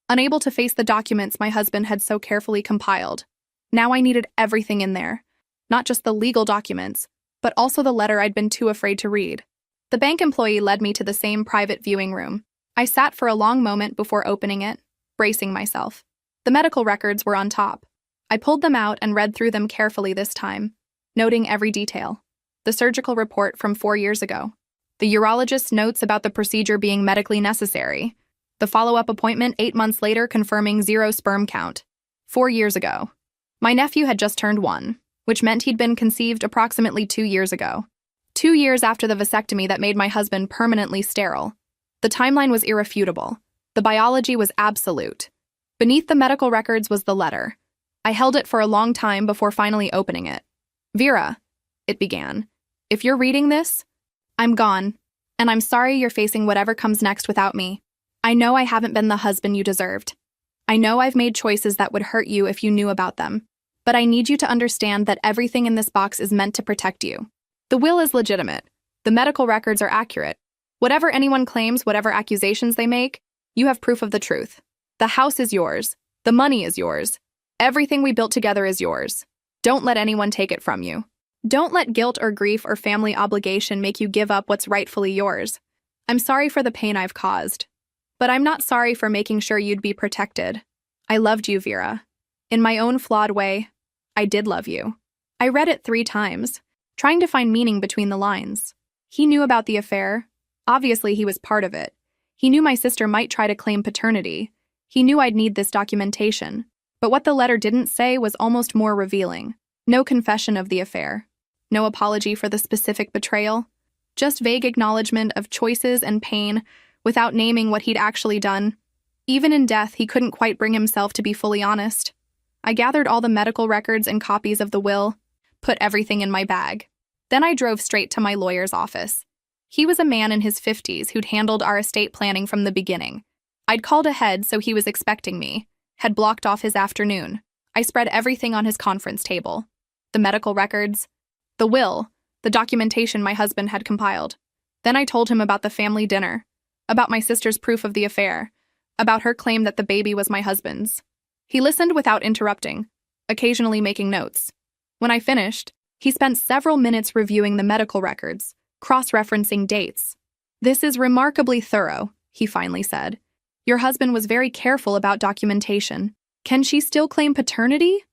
unable to face the documents my husband had so carefully compiled. Now I needed everything in there, not just the legal documents, but also the letter I'd been too afraid to read. The bank employee led me to the same private viewing room. I sat for a long moment before opening it, bracing myself. The medical records were on top. I pulled them out and read through them carefully this time, noting every detail. The surgical report from 4 years ago. The urologist's notes about the procedure being medically necessary. The follow-up appointment 8 months later confirming 0 sperm count. 4 years ago. My nephew had just turned 1, which meant he'd been conceived approximately 2 years ago. 2 years after the vasectomy that made my husband permanently sterile. The timeline was irrefutable. The biology was absolute. Beneath the medical records was the letter. I held it for a long time before finally opening it. "Vera," it began, "if you're reading this, I'm gone, and I'm sorry you're facing whatever comes next without me. I know I haven't been the husband you deserved. I know I've made choices that would hurt you if you knew about them. But I need you to understand that everything in this box is meant to protect you. The will is legitimate. The medical records are accurate. Whatever anyone claims, whatever accusations they make, you have proof of the truth. The house is yours. The money is yours. Everything we built together is yours. Don't let anyone take it from you. Don't let guilt or grief or family obligation make you give up what's rightfully yours. I'm sorry for the pain I've caused. But I'm not sorry for making sure you'd be protected. I loved you, Vera. In my own flawed way, I did love you." I read it 3 times, trying to find meaning between the lines. He knew about the affair. Obviously, he was part of it. He knew my sister might try to claim paternity. He knew I'd need this documentation. But what the letter didn't say was almost more revealing. No confession of the affair. No apology for the specific betrayal. Just vague acknowledgement of choices and pain without naming what he'd actually done. Even in death, he couldn't quite bring himself to be fully honest. I gathered all the medical records and copies of the will, put everything in my bag. Then I drove straight to my lawyer's office. He was a man in his 50s who'd handled our estate planning from the beginning. I'd called ahead, so he was expecting me, had blocked off his afternoon. I spread everything on his conference table. The medical records, the will, the documentation my husband had compiled. Then I told him about the family dinner, about my sister's proof of the affair, about her claim that the baby was my husband's. He listened without interrupting, occasionally making notes. When I finished, he spent several minutes reviewing the medical records, cross-referencing dates. "This is remarkably thorough," he finally said. "Your husband was very careful about documentation. Can she still claim paternity?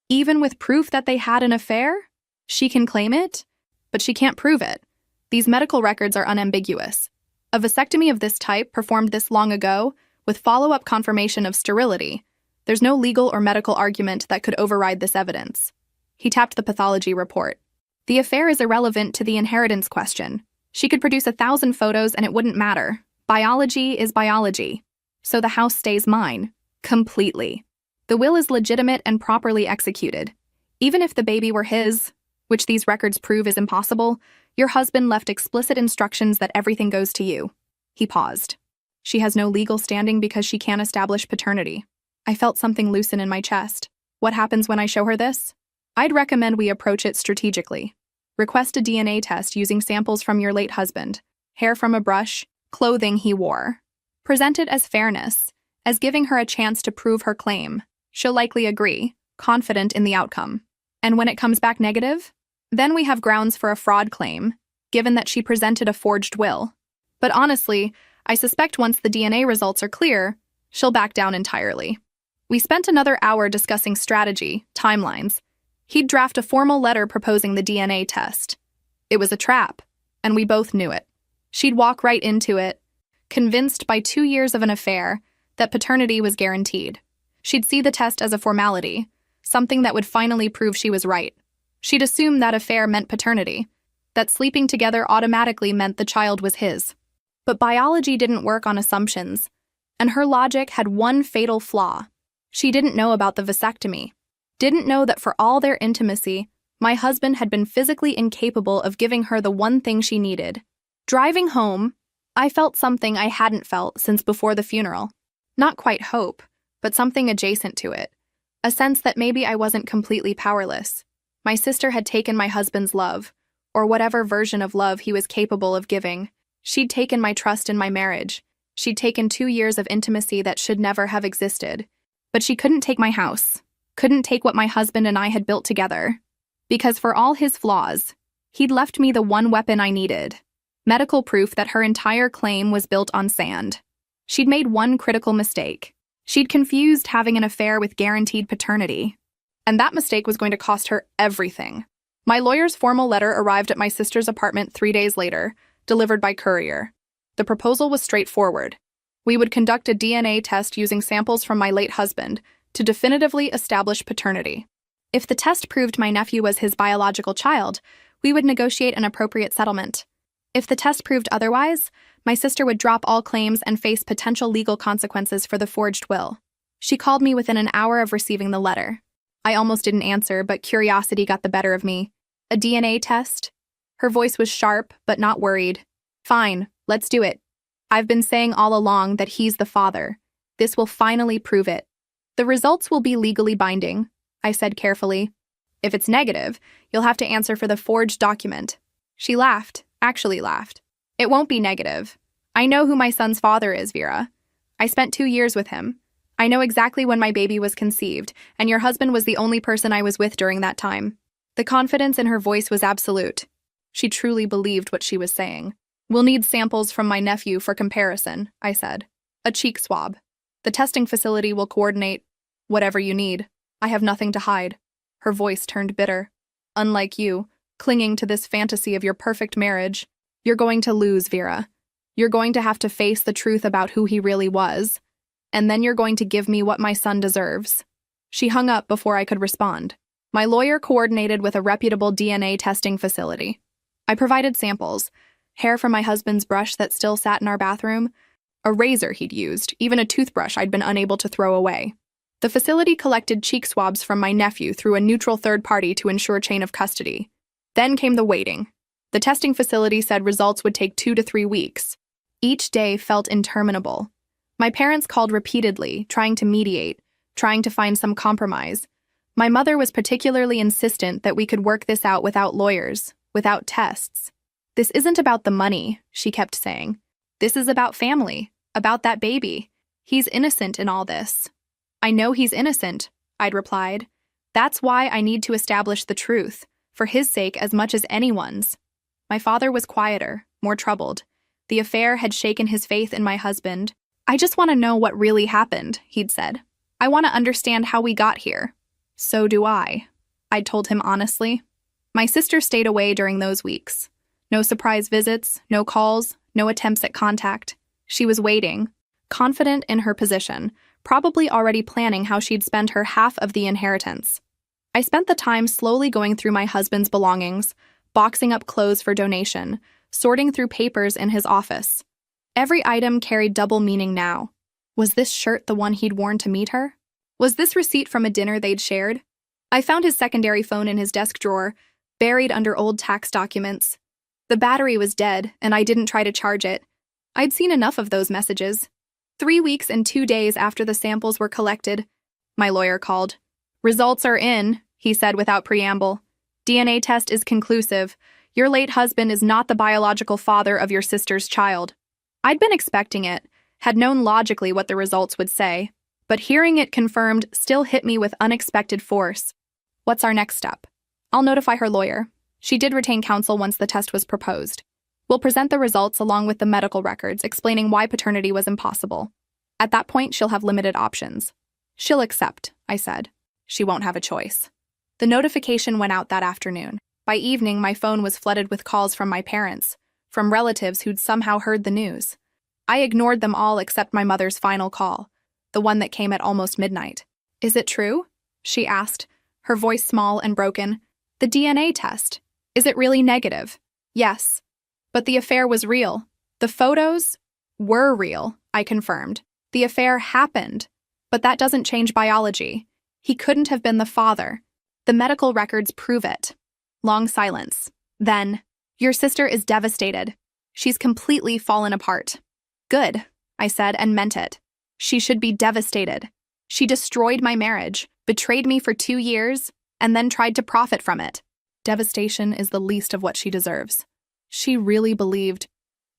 Even with proof that they had an affair? She can claim it, but she can't prove it. These medical records are unambiguous. A vasectomy of this type, performed this long ago, with follow-up confirmation of sterility, there's no legal or medical argument that could override this evidence." He tapped the pathology report. "The affair is irrelevant to the inheritance question. She could produce 1,000 photos and it wouldn't matter. Biology is biology. So the house stays mine. Completely. The will is legitimate and properly executed. Even if the baby were his, which these records prove is impossible, your husband left explicit instructions that everything goes to you." He paused. She has no legal standing because she can't establish paternity. I felt something loosen in my chest. What happens when I show her this? I'd recommend we approach it strategically. Request a DNA test using samples from your late husband, hair from a brush, clothing he wore. Present it as fairness, as giving her a chance to prove her claim. She'll likely agree, confident in the outcome. And when it comes back negative? Then we have grounds for a fraud claim, given that she presented a forged will. But honestly, I suspect once the DNA results are clear, she'll back down entirely. We spent another hour discussing strategy, timelines. He'd draft a formal letter proposing the DNA test. It was a trap, and we both knew it. She'd walk right into it, convinced by 2 years of an affair that paternity was guaranteed. She'd see the test as a formality, something that would finally prove she was right. She'd assume that affair meant paternity, that sleeping together automatically meant the child was his. But biology didn't work on assumptions, and her logic had one fatal flaw. She didn't know about the vasectomy, didn't know that for all their intimacy, my husband had been physically incapable of giving her the one thing she needed. Driving home, I felt something I hadn't felt since before the funeral. Not quite hope, but something adjacent to it. A sense that maybe I wasn't completely powerless. My sister had taken my husband's love, or whatever version of love he was capable of giving. She'd taken my trust in my marriage. She'd taken 2 years of intimacy that should never have existed. But she couldn't take my house, couldn't take what my husband and I had built together. Because for all his flaws, he'd left me the one weapon I needed. Medical proof that her entire claim was built on sand. She'd made one critical mistake. She'd confused having an affair with guaranteed paternity. And that mistake was going to cost her everything. My lawyer's formal letter arrived at my sister's apartment 3 days later, delivered by courier. The proposal was straightforward. We would conduct a DNA test using samples from my late husband to definitively establish paternity. If the test proved my nephew was his biological child, we would negotiate an appropriate settlement. If the test proved otherwise, my sister would drop all claims and face potential legal consequences for the forged will. She called me within an hour of receiving the letter. I almost didn't answer, but curiosity got the better of me. A DNA test? Her voice was sharp, but not worried. Fine, let's do it. I've been saying all along that he's the father. This will finally prove it. The results will be legally binding, I said carefully. If it's negative, you'll have to answer for the forged document. She laughed, actually laughed. It won't be negative. I know who my son's father is, Vera. I spent 2 years with him. I know exactly when my baby was conceived, and your husband was the only person I was with during that time. The confidence in her voice was absolute. She truly believed what she was saying. We'll need samples from my nephew for comparison, I said. A cheek swab. The testing facility will coordinate whatever you need. I have nothing to hide. Her voice turned bitter. Unlike you, clinging to this fantasy of your perfect marriage, you're going to lose, Vera. You're going to have to face the truth about who he really was. And then you're going to give me what my son deserves. She hung up before I could respond. My lawyer coordinated with a reputable DNA testing facility. I provided samples, hair from my husband's brush that still sat in our bathroom, a razor he'd used, even a toothbrush I'd been unable to throw away. The facility collected cheek swabs from my nephew through a neutral third party to ensure chain of custody. Then came the waiting. The testing facility said results would take 2 to 3 weeks. Each day felt interminable. My parents called repeatedly, trying to mediate, trying to find some compromise. My mother was particularly insistent that we could work this out without lawyers, without tests. This isn't about the money, she kept saying. This is about family, about that baby. He's innocent in all this. I know he's innocent, I'd replied. That's why I need to establish the truth, for his sake as much as anyone's. My father was quieter, more troubled. The affair had shaken his faith in my husband. I just want to know what really happened, he'd said. I want to understand how we got here. So do I'd told him honestly. My sister stayed away during those weeks. No surprise visits, no calls, no attempts at contact. She was waiting, confident in her position, probably already planning how she'd spend her half of the inheritance. I spent the time slowly going through my husband's belongings, boxing up clothes for donation, sorting through papers in his office. Every item carried double meaning now. Was this shirt the one he'd worn to meet her? Was this receipt from a dinner they'd shared? I found his secondary phone in his desk drawer, buried under old tax documents. The battery was dead, and I didn't try to charge it. I'd seen enough of those messages. 3 weeks and 2 days after the samples were collected, my lawyer called. "Results are in," he said without preamble. "DNA test is conclusive. Your late husband is not the biological father of your sister's child." I'd been expecting it, had known logically what the results would say, but hearing it confirmed still hit me with unexpected force. What's our next step? I'll notify her lawyer. She did retain counsel once the test was proposed. We'll present the results along with the medical records explaining why paternity was impossible. At that point, she'll have limited options. She'll accept, I said. She won't have a choice. The notification went out that afternoon. By evening, my phone was flooded with calls from my parents, from relatives who'd somehow heard the news. I ignored them all except my mother's final call, the one that came at almost midnight. "Is it true?" she asked, her voice small and broken. "The DNA test. Is it really negative?" "Yes." "But the affair was real. The photos were real," I confirmed. "The affair happened. But that doesn't change biology. He couldn't have been the father. The medical records prove it." Long silence. Then, "Your sister is devastated. She's completely fallen apart." "Good," I said, and meant it. She should be devastated. She destroyed my marriage, betrayed me for 2 years, and then tried to profit from it. Devastation is the least of what she deserves. She really believed.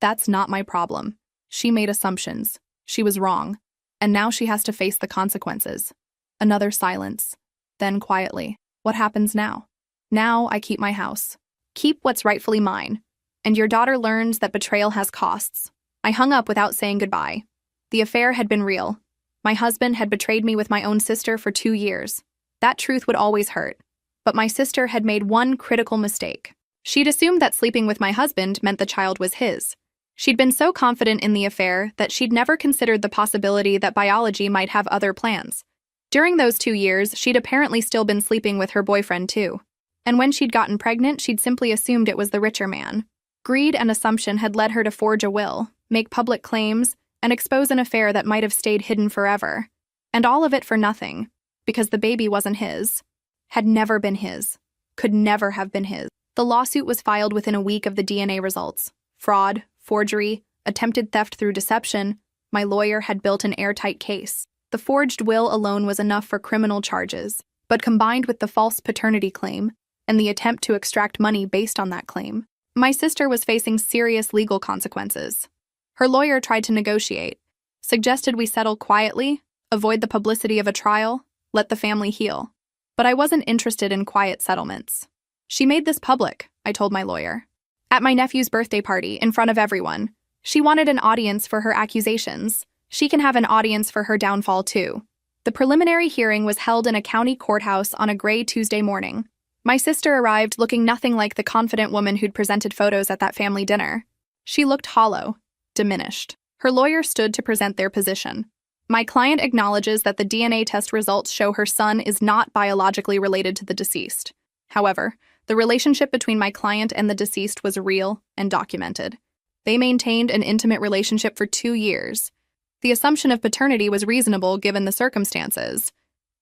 That's not my problem. She made assumptions. She was wrong. And now she has to face the consequences. Another silence. Then quietly, "What happens now?" "Now I keep my house. Keep what's rightfully mine. And your daughter learns that betrayal has costs." I hung up without saying goodbye. The affair had been real. My husband had betrayed me with my own sister for 2 years. That truth would always hurt. But my sister had made one critical mistake. She'd assumed that sleeping with my husband meant the child was his. She'd been so confident in the affair that she'd never considered the possibility that biology might have other plans. During those 2 years, she'd apparently still been sleeping with her boyfriend too. And when she'd gotten pregnant, she'd simply assumed it was the richer man. Greed and assumption had led her to forge a will, make public claims, and expose an affair that might have stayed hidden forever. And all of it for nothing, because the baby wasn't his. Had never been his. Could never have been his. The lawsuit was filed within a week of the DNA results. Fraud, forgery, attempted theft through deception. My lawyer had built an airtight case. The forged will alone was enough for criminal charges, but combined with the false paternity claim and the attempt to extract money based on that claim, my sister was facing serious legal consequences. Her lawyer tried to negotiate, suggested we settle quietly, avoid the publicity of a trial, let the family heal. But I wasn't interested in quiet settlements. "She made this public," I told my lawyer. "At my nephew's birthday party, in front of everyone. She wanted an audience for her accusations. She can have an audience for her downfall too." The preliminary hearing was held in a county courthouse on a gray Tuesday morning. My sister arrived looking nothing like the confident woman who'd presented photos at that family dinner. She looked hollow, diminished. Her lawyer stood to present their position. "My client acknowledges that the DNA test results show her son is not biologically related to the deceased. However, the relationship between my client and the deceased was real and documented. They maintained an intimate relationship for 2 years. The assumption of paternity was reasonable given the circumstances."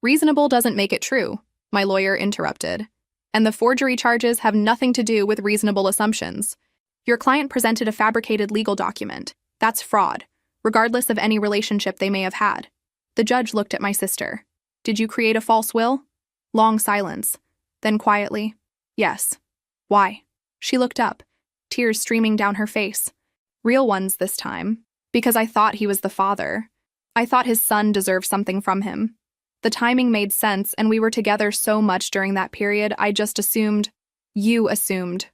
"Reasonable doesn't make it true," my lawyer interrupted. "And the forgery charges have nothing to do with reasonable assumptions. Your client presented a fabricated legal document. That's fraud, regardless of any relationship they may have had." The judge looked at my sister. "Did you create a false will?" Long silence. Then quietly, "Yes." "Why?" She looked up, tears streaming down her face. "Real ones this time. Because I thought he was the father. I thought his son deserved something from him. The timing made sense, and we were together so much during that period, I just assumed." "You assumed,"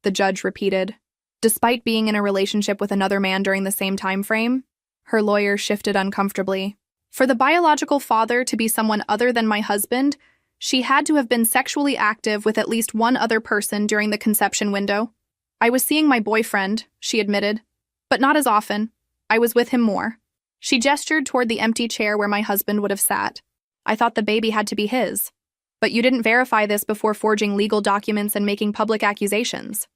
the judge repeated. "Despite being in a relationship with another man during the same time frame?" Her lawyer shifted uncomfortably. "For the biological father to be someone other than my husband, she had to have been sexually active with at least one other person during the conception window. I was seeing my boyfriend," she admitted, "but not as often. I was with him more." She gestured toward the empty chair where my husband would have sat. "I thought the baby had to be his. But you didn't verify this before forging legal documents and making public accusations."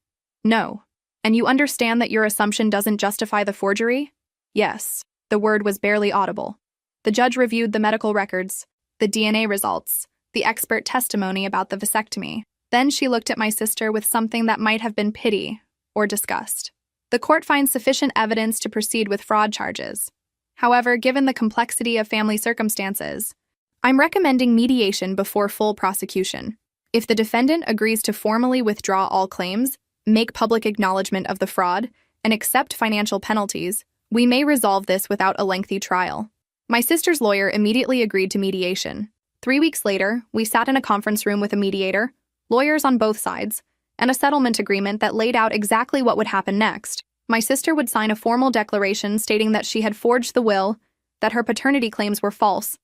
"No. And you understand that your assumption doesn't justify the forgery?" "Yes." The word was barely audible. The judge reviewed the medical records, the DNA results, the expert testimony about the vasectomy. Then she looked at my sister with something that might have been pity or disgust. "The court finds sufficient evidence to proceed with fraud charges." However, given the complexity of family circumstances, I'm recommending mediation before full prosecution. If the defendant agrees to formally withdraw all claims, make public acknowledgement of the fraud, and accept financial penalties, we may resolve this without a lengthy trial. My sister's lawyer immediately agreed to mediation. 3 weeks later, we sat in a conference room with a mediator, lawyers on both sides, and a settlement agreement that laid out exactly what would happen next. My sister would sign a formal declaration stating that she had forged the will, that her paternity claims were false,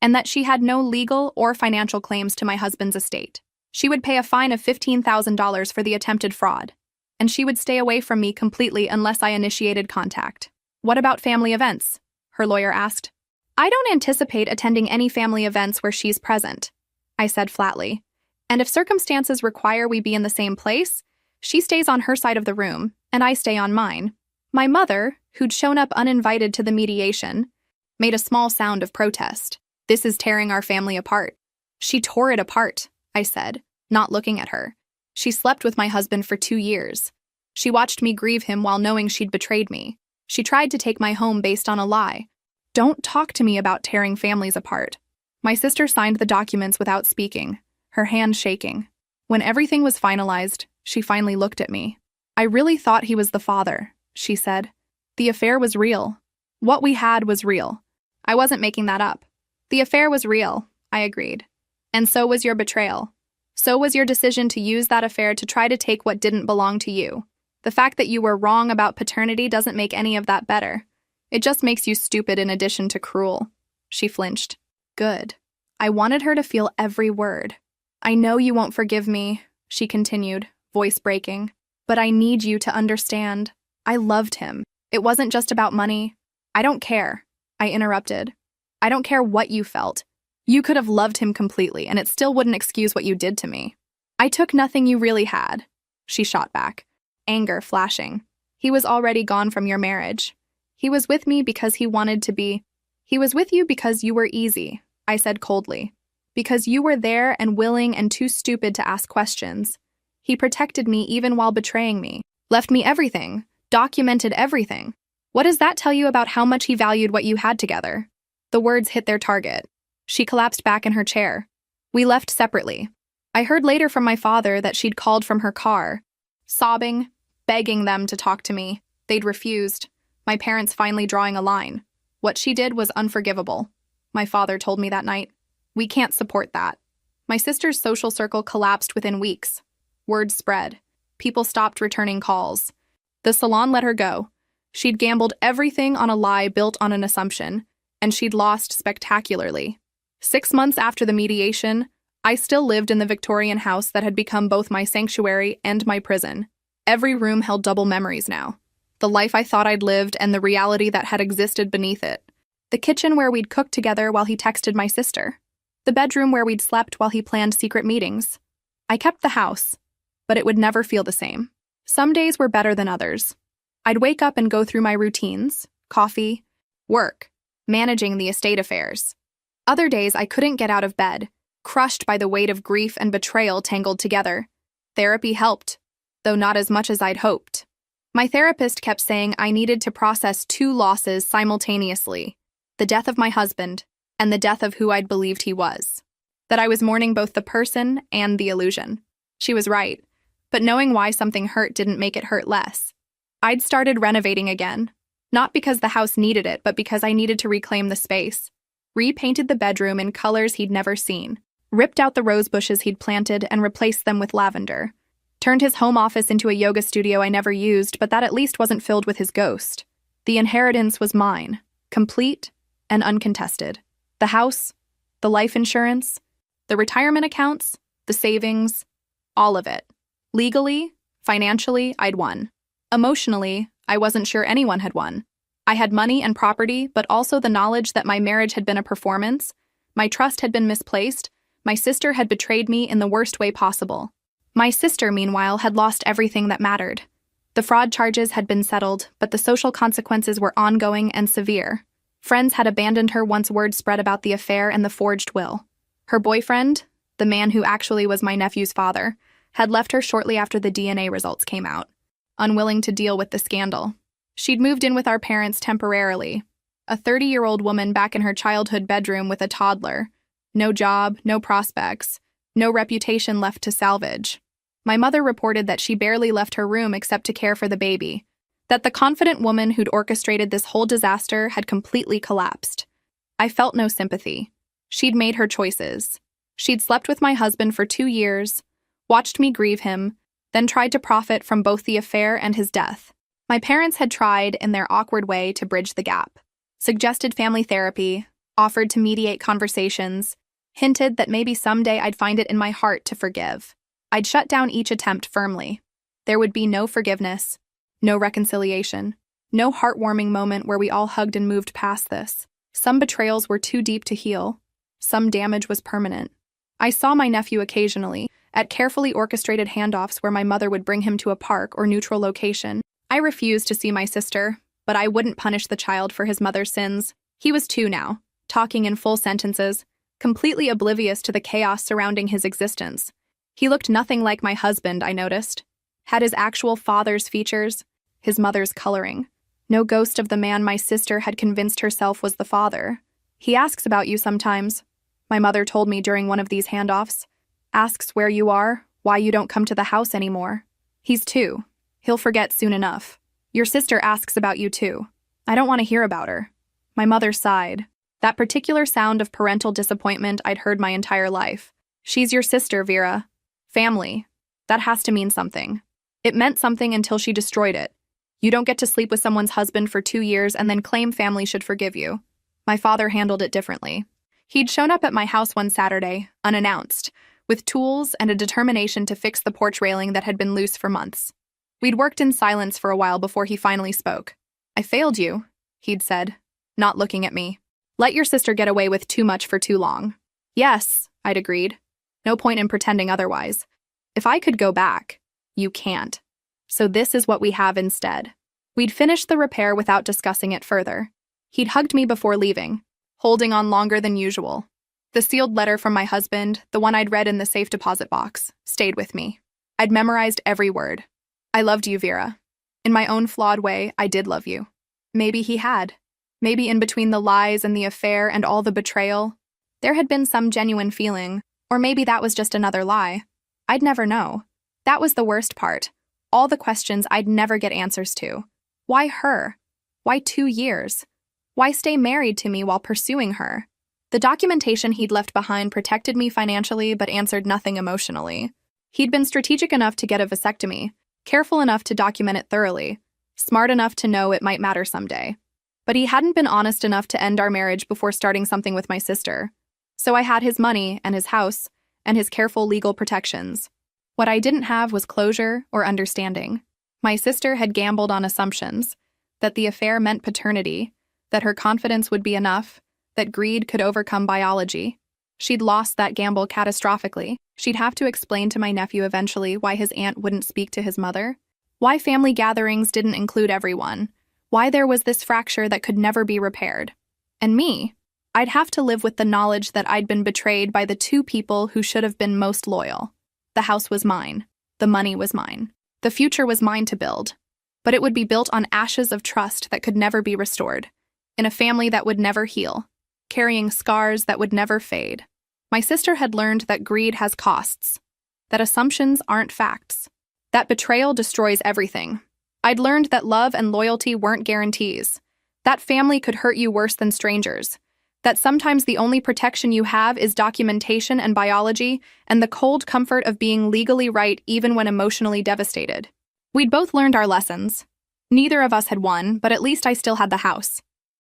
and that she had no legal or financial claims to my husband's estate. She would pay a fine of $15,000 for the attempted fraud, and she would stay away from me completely unless I initiated contact. What about family events? Her lawyer asked. I don't anticipate attending any family events where she's present, I said flatly. And if circumstances require we be in the same place, she stays on her side of the room, and I stay on mine. My mother, who'd shown up uninvited to the mediation, made a small sound of protest. This is tearing our family apart. She tore it apart, I said, not looking at her. She slept with my husband for 2 years. She watched me grieve him while knowing she'd betrayed me. She tried to take my home based on a lie. Don't talk to me about tearing families apart. My sister signed the documents without speaking, her hand shaking. When everything was finalized, she finally looked at me. I really thought he was the father, she said. The affair was real. What we had was real. I wasn't making that up. The affair was real, I agreed. And so was your betrayal. So was your decision to use that affair to try to take what didn't belong to you. The fact that you were wrong about paternity doesn't make any of that better. It just makes you stupid in addition to cruel. She flinched. Good. I wanted her to feel every word. I know you won't forgive me, she continued, voice breaking. But I need you to understand. I loved him. It wasn't just about money. I don't care, I interrupted. I don't care what you felt. You could have loved him completely, and it still wouldn't excuse what you did to me. I took nothing you really had, she shot back, anger flashing. He was already gone from your marriage. He was with me because he wanted to be. He was with you because you were easy, I said coldly. Because you were there and willing and too stupid to ask questions. He protected me even while betraying me, left me everything, documented everything. What does that tell you about how much he valued what you had together? The words hit their target. She collapsed back in her chair. We left separately. I heard later from my father that she'd called from her car, sobbing, begging them to talk to me. They'd refused, my parents finally drawing a line. What she did was unforgivable. My father told me that night. We can't support that. My sister's social circle collapsed within weeks. Word spread. People stopped returning calls. The salon let her go. She'd gambled everything on a lie built on an assumption, and she'd lost spectacularly. 6 months after the mediation, I still lived in the Victorian house that had become both my sanctuary and my prison. Every room held double memories now. The life I thought I'd lived and the reality that had existed beneath it. The kitchen where we'd cooked together while he texted my sister. The bedroom where we'd slept while he planned secret meetings. I kept the house, but it would never feel the same. Some days were better than others. I'd wake up and go through my routines, coffee, work, managing the estate affairs. Other days I couldn't get out of bed, crushed by the weight of grief and betrayal tangled together. Therapy helped, though not as much as I'd hoped. My therapist kept saying I needed to process 2 losses simultaneously, the death of my husband and the death of who I'd believed he was. That I was mourning both the person and the illusion. She was right, but knowing why something hurt didn't make it hurt less. I'd started renovating again, not because the house needed it, but because I needed to reclaim the space. Repainted the bedroom in colors he'd never seen, ripped out the rose bushes he'd planted and replaced them with lavender. Turned his home office into a yoga studio I never used, but that at least wasn't filled with his ghost. The inheritance was mine, complete and uncontested. The house, the life insurance, the retirement accounts, the savings, all of it. Legally, financially, I'd won. Emotionally, I wasn't sure anyone had won. I had money and property, but also the knowledge that my marriage had been a performance, my trust had been misplaced, my sister had betrayed me in the worst way possible. My sister, meanwhile, had lost everything that mattered. The fraud charges had been settled, but the social consequences were ongoing and severe. Friends had abandoned her once word spread about the affair and the forged will. Her boyfriend, the man who actually was my nephew's father, had left her shortly after the DNA results came out, unwilling to deal with the scandal. She'd moved in with our parents temporarily, A 30-year-old woman back in her childhood bedroom with a toddler. No job, no prospects, no reputation left to salvage. My mother reported that she barely left her room except to care for the baby. That the confident woman who'd orchestrated this whole disaster had completely collapsed. I felt no sympathy. She'd made her choices. She'd slept with my husband for 2 years, watched me grieve him, then tried to profit from both the affair and his death. My parents had tried, in their awkward way, to bridge the gap. Suggested family therapy, offered to mediate conversations, hinted that maybe someday I'd find it in my heart to forgive. I'd shut down each attempt firmly. There would be no forgiveness, no reconciliation, no heartwarming moment where we all hugged and moved past this. Some betrayals were too deep to heal. Some damage was permanent. I saw my nephew occasionally, at carefully orchestrated handoffs where my mother would bring him to a park or neutral location. I refused to see my sister, but I wouldn't punish the child for his mother's sins. He was 2 now, talking in full sentences, completely oblivious to the chaos surrounding his existence. He looked nothing like my husband, I noticed. Had his actual father's features, his mother's coloring. No ghost of the man my sister had convinced herself was the father. He asks about you sometimes, my mother told me during one of these handoffs. Asks where you are, why you don't come to the house anymore. He's 2. He'll forget soon enough. Your sister asks about you too. I don't want to hear about her. My mother sighed. That particular sound of parental disappointment I'd heard my entire life. She's your sister, Vera. Family. That has to mean something. It meant something until she destroyed it. You don't get to sleep with someone's husband for 2 years and then claim family should forgive you. My father handled it differently. He'd shown up at my house one Saturday, unannounced, with tools and a determination to fix the porch railing that had been loose for months. We'd worked in silence for a while before he finally spoke. I failed you, he'd said, not looking at me. Let your sister get away with too much for too long. Yes, I'd agreed. No point in pretending otherwise. If I could go back, you can't. So this is what we have instead. We'd finished the repair without discussing it further. He'd hugged me before leaving, holding on longer than usual. The sealed letter from my husband, the one I'd read in the safe deposit box, stayed with me. I'd memorized every word. I loved you, Vera. In my own flawed way, I did love you. Maybe he had. Maybe in between the lies and the affair and all the betrayal, there had been some genuine feeling, or maybe that was just another lie. I'd never know. That was the worst part. All the questions I'd never get answers to. Why her? Why 2 years? Why stay married to me while pursuing her? The documentation he'd left behind protected me financially but answered nothing emotionally. He'd been strategic enough to get a vasectomy, careful enough to document it thoroughly, smart enough to know it might matter someday. But he hadn't been honest enough to end our marriage before starting something with my sister. So I had his money and his house and his careful legal protections. What I didn't have was closure or understanding. My sister had gambled on assumptions, that the affair meant paternity, that her confidence would be enough, that greed could overcome biology. She'd lost that gamble catastrophically. She'd have to explain to my nephew eventually why his aunt wouldn't speak to his mother, why family gatherings didn't include everyone, why there was this fracture that could never be repaired. And me, I'd have to live with the knowledge that I'd been betrayed by the 2 people who should have been most loyal. The house was mine. The money was mine. The future was mine to build. But it would be built on ashes of trust that could never be restored, in a family that would never heal, carrying scars that would never fade. My sister had learned that greed has costs, that assumptions aren't facts, that betrayal destroys everything. I'd learned that love and loyalty weren't guarantees, that family could hurt you worse than strangers, that sometimes the only protection you have is documentation and biology and the cold comfort of being legally right even when emotionally devastated. We'd both learned our lessons. Neither of us had won, but at least I still had the house.